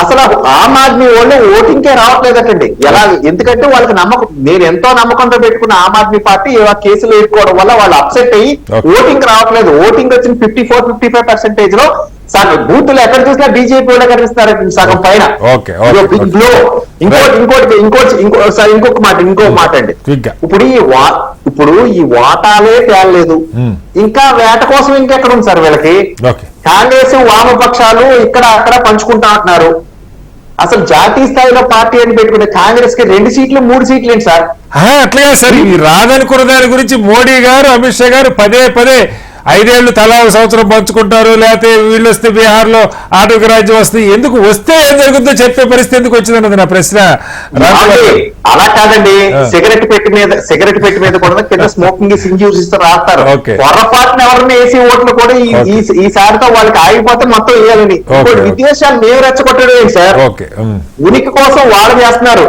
అసలు ఆమ్ ఆద్మీ వాళ్ళు ఓటింగ్కే రావట్లేదటండి. ఎలా? ఎందుకంటే వాళ్ళకి నమ్మకం, నేను ఎంతో నమ్మకంతో పెట్టుకున్న ఆమ్ ఆద్మీ పార్టీ కేసులు ఎదుర్కోవడం వల్ల వాళ్ళు అప్సెట్ అయ్యి ఓటింగ్ రావట్లేదు. ఓటింగ్ వచ్చిన 54-55% లో సగం బూతులు ఎక్కడ చూసినా బీజేపీ వాళ్ళే కనిపిస్తారు సగం పైన. ఇంకొక మాట అండి, ఇప్పుడు ఈ వాటాలే తేలలేదు, ఇంకా వేట కోసం ఇంకెక్కడ ఉంది సార్ వీళ్ళకి? కాంగ్రెస్ వామపక్షాలు ఇక్కడ అక్కడ పంచుకుంటా అంటున్నారు. అసలు జాతీయ స్థాయిలో పార్టీ అని పెట్టుకుంటే కాంగ్రెస్ కి 2 సీట్లు 3 సీట్లు ఏంటి సార్? అట్లాగే సార్, ఈ రాదనుకున్న దాని గురించి మోడీ గారు, అమిత్ షా గారు పదే 5 ఏళ్లు తలా 1 సంవత్సరం పంచుకుంటారు, లేకపోతే వీళ్ళు వస్తే బీహార్ లో ఆటవిక రాజ్యం వస్తే ఎందుకు వస్తే ఏం జరుగుతుందో చెప్పే పరిస్థితి ఎందుకు వచ్చిందన్నది నా ప్రశ్న. అలా కాదండి, సిగరెట్ పెట్టి మీద కూడా కింద స్మోకింగ్ సింజ్యూస్ ఇస్తూ రాస్తారు. పొరపాటున ఎవరిని వేసి ఓట్లు కూడా ఈసారితో వాళ్ళకి ఆగిపోతే మొత్తం వేయాలని. విదేశాలు మేము రెచ్చగొట్టడం ఏంటి సార్? ఉనికి కోసం వాళ్ళు చేస్తున్నారు.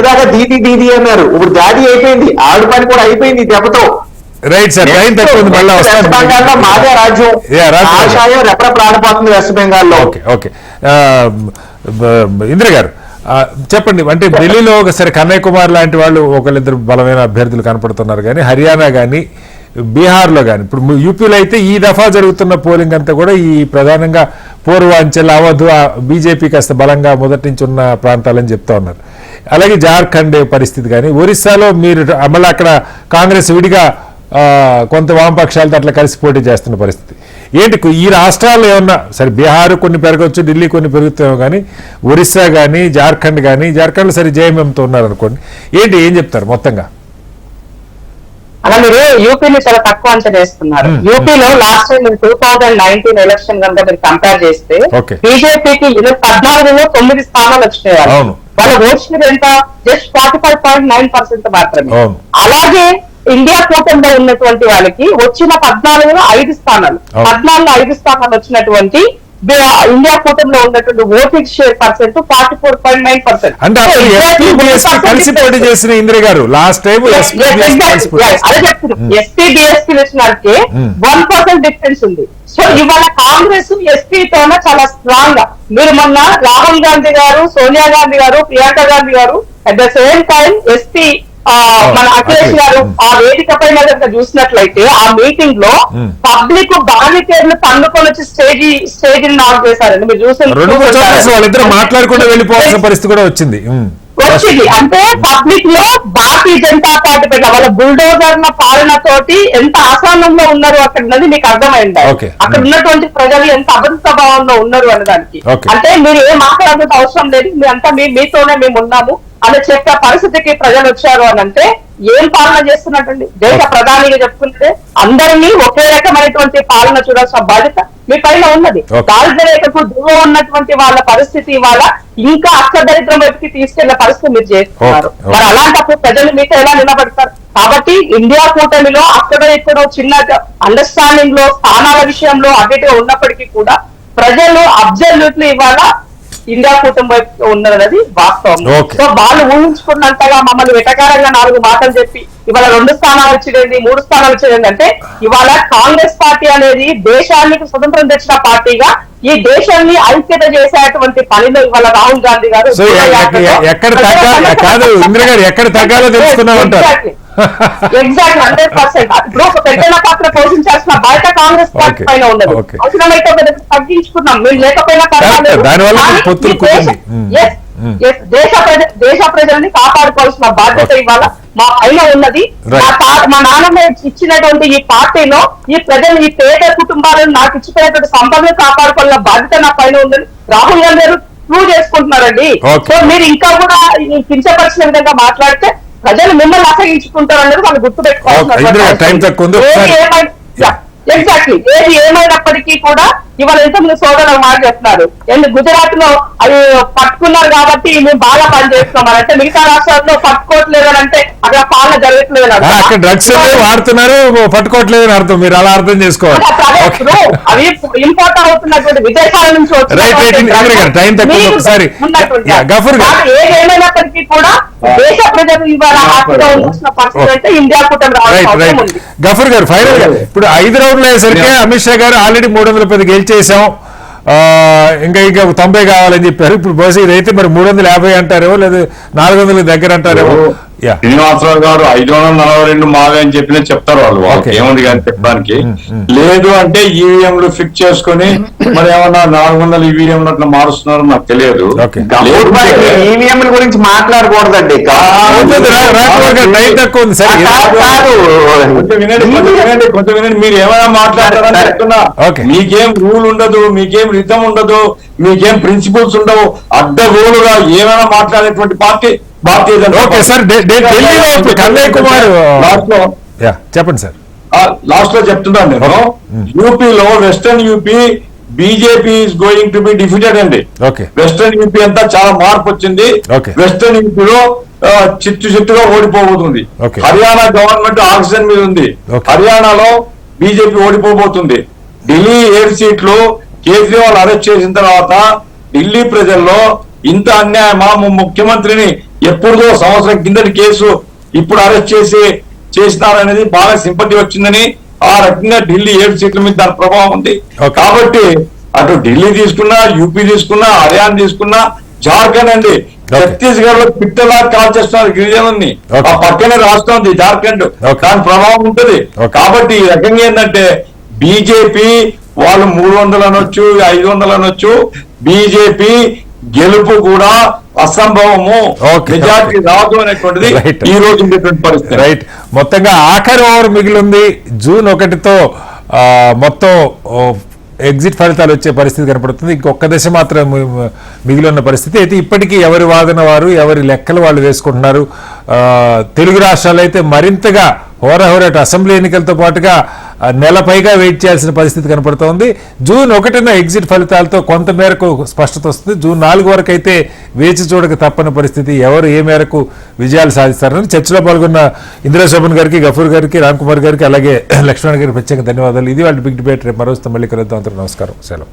దాకా దీది అన్నారు, ఇప్పుడు దాడి అయిపోయింది, ఆవిడ పని కూడా అయిపోయింది దెబ్బతో. రైట్ సార్, వెస్ట్ బెంగాల్లో మాదే రాజ్యం, ఆశయం రెప్పలాడిపోతుంది వెస్ట్ బెంగాల్లో. ఇంద్ర గారు చెప్పండి, అంటే ఢిల్లీలో ఒకసారి కన్నయ్య కుమార్ లాంటి వాళ్ళు ఒకళ్ళిద్దరు బలమైన అభ్యర్థులు కనపడుతున్నారు, కానీ హర్యానా కానీ బీహార్లో కానీ ఇప్పుడు యూపీలో అయితే ఈ దఫా జరుగుతున్న పోలింగ్ అంతా కూడా ఈ ప్రధానంగా పూర్వాంచల్, అవధ్ బీజేపీ కాస్త బలంగా మొదటి నుంచి ఉన్న ప్రాంతాలని చెప్తా ఉన్నారు. అలాగే జార్ఖండ్ పరిస్థితి కానీ, ఒరిస్సాలో మీరు మళ్ళీ అక్కడ కాంగ్రెస్ విడిగా కొంత వామపక్షాలతో అట్లా కలిసి పోటీ చేస్తున్న పరిస్థితి ఏంటి? ఈ రాష్ట్రాల్లో ఏమన్నా సరే, బీహార్ కొన్ని పెరగవచ్చు, ఢిల్లీ కొన్ని పెరుగుతామో, కానీ ఒరిస్సా కానీ జార్ఖండ్ సరే జేఎంఎంతో ఉన్నారనుకోండి, ఏం చెప్తారు మొత్తంగా? అలా మీరు యూపీని చాలా తక్కువ అంచనా వేస్తున్నారు. యూపీలో లాస్ట్ టైం 2019 ఎలక్షన్ కనుక మీరు కంపేర్ చేస్తే బీజేపీకి 14లో 9 స్థానాలు వచ్చినాయి. వాళ్ళ ఓట్స్ మీద ఎంత? జస్ట్ 45.9% మాత్రమే. అలాగే ఇండియా కూటమిలో ఉన్నటువంటి వాళ్ళకి వచ్చిన 14లో 5 స్థానాలు, 14లో 5 స్థానాలు వచ్చినటువంటి ఇండియా కూటమిలో ఉన్నటువంటి ఓటింగ్ షేర్ పర్సెంట్ 44.9%. అంటే కలిసి పోటీ చేసిన ఇందిర గారు లాస్ట్ టైం అదే చెప్తున్నారు. ఎస్పీ బిఎస్పీ వచ్చినట్టే 1% డిఫరెన్స్ ఉంది. సో ఇవాళ కాంగ్రెస్ ఎస్పీతోనే చాలా స్ట్రాంగ్ గా, మీరు మొన్న రాహుల్ గాంధీ గారు, సోనియా గాంధీ గారు, ప్రియాంక గాంధీ గారు at the same time SP మన అఖిలేష్ గారు ఆ వేదిక పైన చూసినట్లయితే ఆ మీటింగ్ లో పబ్లిక్ బాలికేర్లు తన్నుకొని వచ్చి స్టేజ్ నాక్ చేశారండి. మీరు చూసిన వాళ్ళిద్దరు మాట్లాడుకుంటూ వెళ్ళిపోవాల్సిన పరిస్థితి కూడా వచ్చింది. వచ్చింది. అంటే పబ్లిక్ లో భారతీయ జనతా పార్టీ పెట్టిన వాళ్ళ బుల్డోజర్ పాలనతోటి ఎంత అసహనంలో ఉన్నారు అక్కడ మీకు అర్థమైంది. Okay. అక్కడ ఉన్నటువంటి ప్రజలు ఎంత అభద్రతా భావంలో ఉన్నారు అనేదానికి. Okay. అంటే మీరు ఏం మాట్లాడాల్సిన అవసరం లేదు, మీరంతా మీతోనే మేము ఉన్నాము అని చెప్పే పరిస్థితికి ప్రజలు వచ్చారు అని అంటే ఏం పాలన చేస్తున్నట్టండి? దేశ ప్రధానిగా చెప్పుకుంటే అందరినీ ఒకే రకమైనటువంటి పాలన చూడాల్సిన బాధ్యత మీ పైన ఉన్నది. Okay. దారిద్ర్య రేఖకు దిగువ ఉన్నటువంటి వాళ్ళ పరిస్థితి వాళ్ళ ఇంకా అక్షదరిద్రం వైపుకి తీసుకెళ్లే పరిస్థితి మీరు చేస్తున్నారు. Okay. మరి అలాంటప్పుడు ప్రజలు మీతో ఎలా నిలబడతారు? కాబట్టి ఇండియా కూటమిలో అక్కడ ఇక్కడ చిన్న అండర్స్టాండింగ్ లో స్థానాల విషయంలో అన్నిటిగా ఉన్నప్పటికీ కూడా ప్రజలు అబ్జల్యూట్లీ ఇవాళ ఇండియా కూటమి వైపు ఉన్నది వాస్తవం. Okay. సో వాళ్ళు ఊహించుకున్నంతగా మమ్మల్ని వెటకారంగా 4 మాటలు చెప్పి ఇవాళ 2 స్థానాలు వచ్చేది 3 స్థానాలు వచ్చేది అంటే ఇవాళ కాంగ్రెస్ పార్టీ అనేది దేశానికి స్వతంత్రం తెచ్చిన పార్టీగా ఈ దేశాన్ని ఐక్యత చేసేటువంటి పనిలో ఇవాళ రాహుల్ గాంధీ గారు సో ఎక్కడ తగ్గాలి కాదు ఇంద్ర గారు, ఎక్కడ తగ్గాలో తెలుసుకున్నామంటారు. ఎగ్జాక్ట్ 100%. ఇప్పుడు ఒక పెద్దల పాత్ర పోషించాల్సిన బాధ్యత కాంగ్రెస్ పార్టీ Okay. పైన ఉన్నది. Okay. అవసరమైతే తగ్గించుకున్నాం, మేము లేకపోయినా పర్వాలేదు. దానివల్ల కానీ పొత్తులు ఈ దేశ- కుదిరింది. Yes, yes, దేశ ప్రజల్ని కాపాడుకోవాల్సిన బాధ్యత ఇవాళ మా పైన ఉన్నది. Right. మా నాన్నమ్మ ఇచ్చినటువంటి ఈ పార్టీలో ఈ ప్రజలు ఈ పేద కుటుంబాలను నాకు ఇచ్చిపోయినటువంటి సంపదను కాపాడుకోవాలన్న బాధ్యత నా పైన ఉందని రాహుల్ గాంధీ గారు ప్రూవ్ చేసుకుంటున్నారండి. Okay. సో మీరు ఇంకా కూడా ఈ కించపరిచిన విధంగా మాట్లాడితే ప్రజలు మిమ్మల్ని అసహించుకుంటారు అనేది వాళ్ళు టైం తక్కువ ఉంది. ఎగ్జాక్ట్లీ ఏది ఏమైనప్పటికీ కూడా ఇవాళ ఎంతమంది సోదరులు మాట్లాడుతున్నారు. గుజరాత్ లో అవి పట్టుకున్నారు కాబట్టి మేము బాగా పనిచేస్తున్నాం అంటే మిగతా రాష్ట్రాల్లో పట్టుకోవట్లేదు అని అంటే అక్కడ పాలన జరగట్లేదు అని అర్థం. అక్కడ డ్రగ్స్ వాడుతున్నారు, పట్టుకోవట్లేదు అని అర్థం. మీరు అలా అర్థం చేసుకోవాలి. అవి ఇంపోర్ట్ అవుతున్నటువంటి విదేశాల నుంచి Right, టైం తక్కువ ఉంది. ఒకసారి గఫూర్ గారు. ఏమైనప్పటికీ కూడా దేశ ప్రజలు ఇవాళ హ్యాపీగా ఉండాల్సిన పరిస్థితి అంటే ఇండియా కూటమి రావాల్సిన అవసరం ఉంది. గఫూర్ గారు, ఫైనల్ గా ఇప్పుడు 5 రౌండ్లు అయ్యేసరికి అమిత్ షా గారు ఆల్రెడీ 310 గెలిచేసాం, ఇంకా 90 కావాలని చెప్పారు. ఇప్పుడు బహుశా ఇదైతే మరి 350 అంటారేమో, లేదా 400 దగ్గర అంటారేమో. శ్రీనివాసరావు గారు 542 మావే అని చెప్పినా చెప్తారు వాళ్ళు. ఏముంది కానీ చెప్పడానికి లేదు అంటే ఈవీఎంలు ఫిక్స్ చేసుకుని మరి ఏమన్నా 400 ఈవీఎంలు అట్లా మారుస్తున్నారు నాకు తెలియదు. ఈవీఎంల గురించి మాట్లాడకూడదండి. టైం తక్కువ ఉంది సార్. కొంచెం వినండి, మీరు ఏమైనా మాట్లాడతారని చెప్తున్నా. మీకేం రూల్ ఉండదు, మీకేం రిథం ఉండదు, మీకేం ప్రిన్సిపల్స్ ఉండవు. అడ్డగోలుగా ఏమైనా మాట్లాడేటువంటి పార్టీ భారతీయ జనతా పార్టీ. కన్నయ్య కుమార్ చెప్పండి సార్. లాస్ట్ లో చెప్తున్నాను నేను. యూపీలో western UP BJP is going to be defeated అండి. వెస్టర్న్ యూపీ అంతా చాలా మార్పు వచ్చింది. వెస్టర్న్ యూపీలో చిట్టుగా ఓడిపోబోతుంది. హర్యానా గవర్నమెంట్ ఆక్సిజన్ మీద ఉంది. హర్యానాలో బీజేపీ ఓడిపోబోతుంది. ఢిల్లీ 7 సీట్లు కేజ్రీవాల్ అరెస్ట్ చేసిన తర్వాత ఢిల్లీ ప్రజల్లో ఇంత అన్యాయమా, ముఖ్యమంత్రిని ఎప్పుడుదో సంవత్సరం కిందటి కేసు ఇప్పుడు అరెస్ట్ చేసినారనేది బాగా సింపతి వచ్చిందని ఆ రకంగా ఢిల్లీ 7 సీట్ల మీద దాని ప్రభావం ఉంది. కాబట్టి అటు ఢిల్లీ తీసుకున్నా, యూపీ తీసుకున్నా, హర్యానా తీసుకున్నా, జార్ఖండ్ అండి, ఛత్తీస్గఢ్ లో పిట్టలా కాల్ చేస్తున్నారు గిరిజనుల్ని. ఆ పక్కనే రాష్ట్రం ఉంది జార్ఖండ్, దాని ప్రభావం ఉంటుంది. కాబట్టి ఈ రకంగా ఏంటంటే బీజేపీ వాళ్ళు 300 అనొచ్చు, 500 అనొచ్చు, బీజేపీ గెలుపు కూడా అసంభవము, మెజార్టీ రాదు అనేటువంటిది ఈ రోజు ఉండేటువంటి పరిస్థితి. రైట్. మొత్తంగా ఆఖరి ఓవర్ మిగిలింది. జూన్ 1తో మొత్తం ఎగ్జిట్ ఫలితాలు వచ్చే పరిస్థితి కనపడుతుంది. ఇంకొక దశ మాత్రం మిగిలి ఉన్న పరిస్థితి అయితే ఇప్పటికీ ఎవరి వాదన వారు, ఎవరి లెక్కలు వాళ్ళు వేసుకుంటున్నారు. తెలుగు రాష్ట్రాలు అయితే మరింతగా హోరాహోరాట అసెంబ్లీ ఎన్నికలతో పాటుగా నెల పైగా వెయిట్ చేయాల్సిన పరిస్థితి కనపడుతోంది. జూన్ 1న ఎగ్జిట్ ఫలితాలతో కొంత మేరకు స్పష్టత వస్తుంది. జూన్ 4 వరకు అయితే వేచి చూడక తప్పని పరిస్థితి. ఎవరు ఏ మేరకు విజయాలు సాధిస్తారని చర్చలో పాల్గొన్న ఇందిరాశోభన్ గారికి, గఫూర్ గారికి, రామ్ కుమార్ గారికి, అలాగే లక్ష్మణ్ గారికి ప్రత్యేక ధన్యవాదాలు. ఇది వాళ్ళ బిగ్ డిబేట్. రేపు మరోస్తే మళ్ళీ కలుద్దాం. నమస్కారం, సెలవు.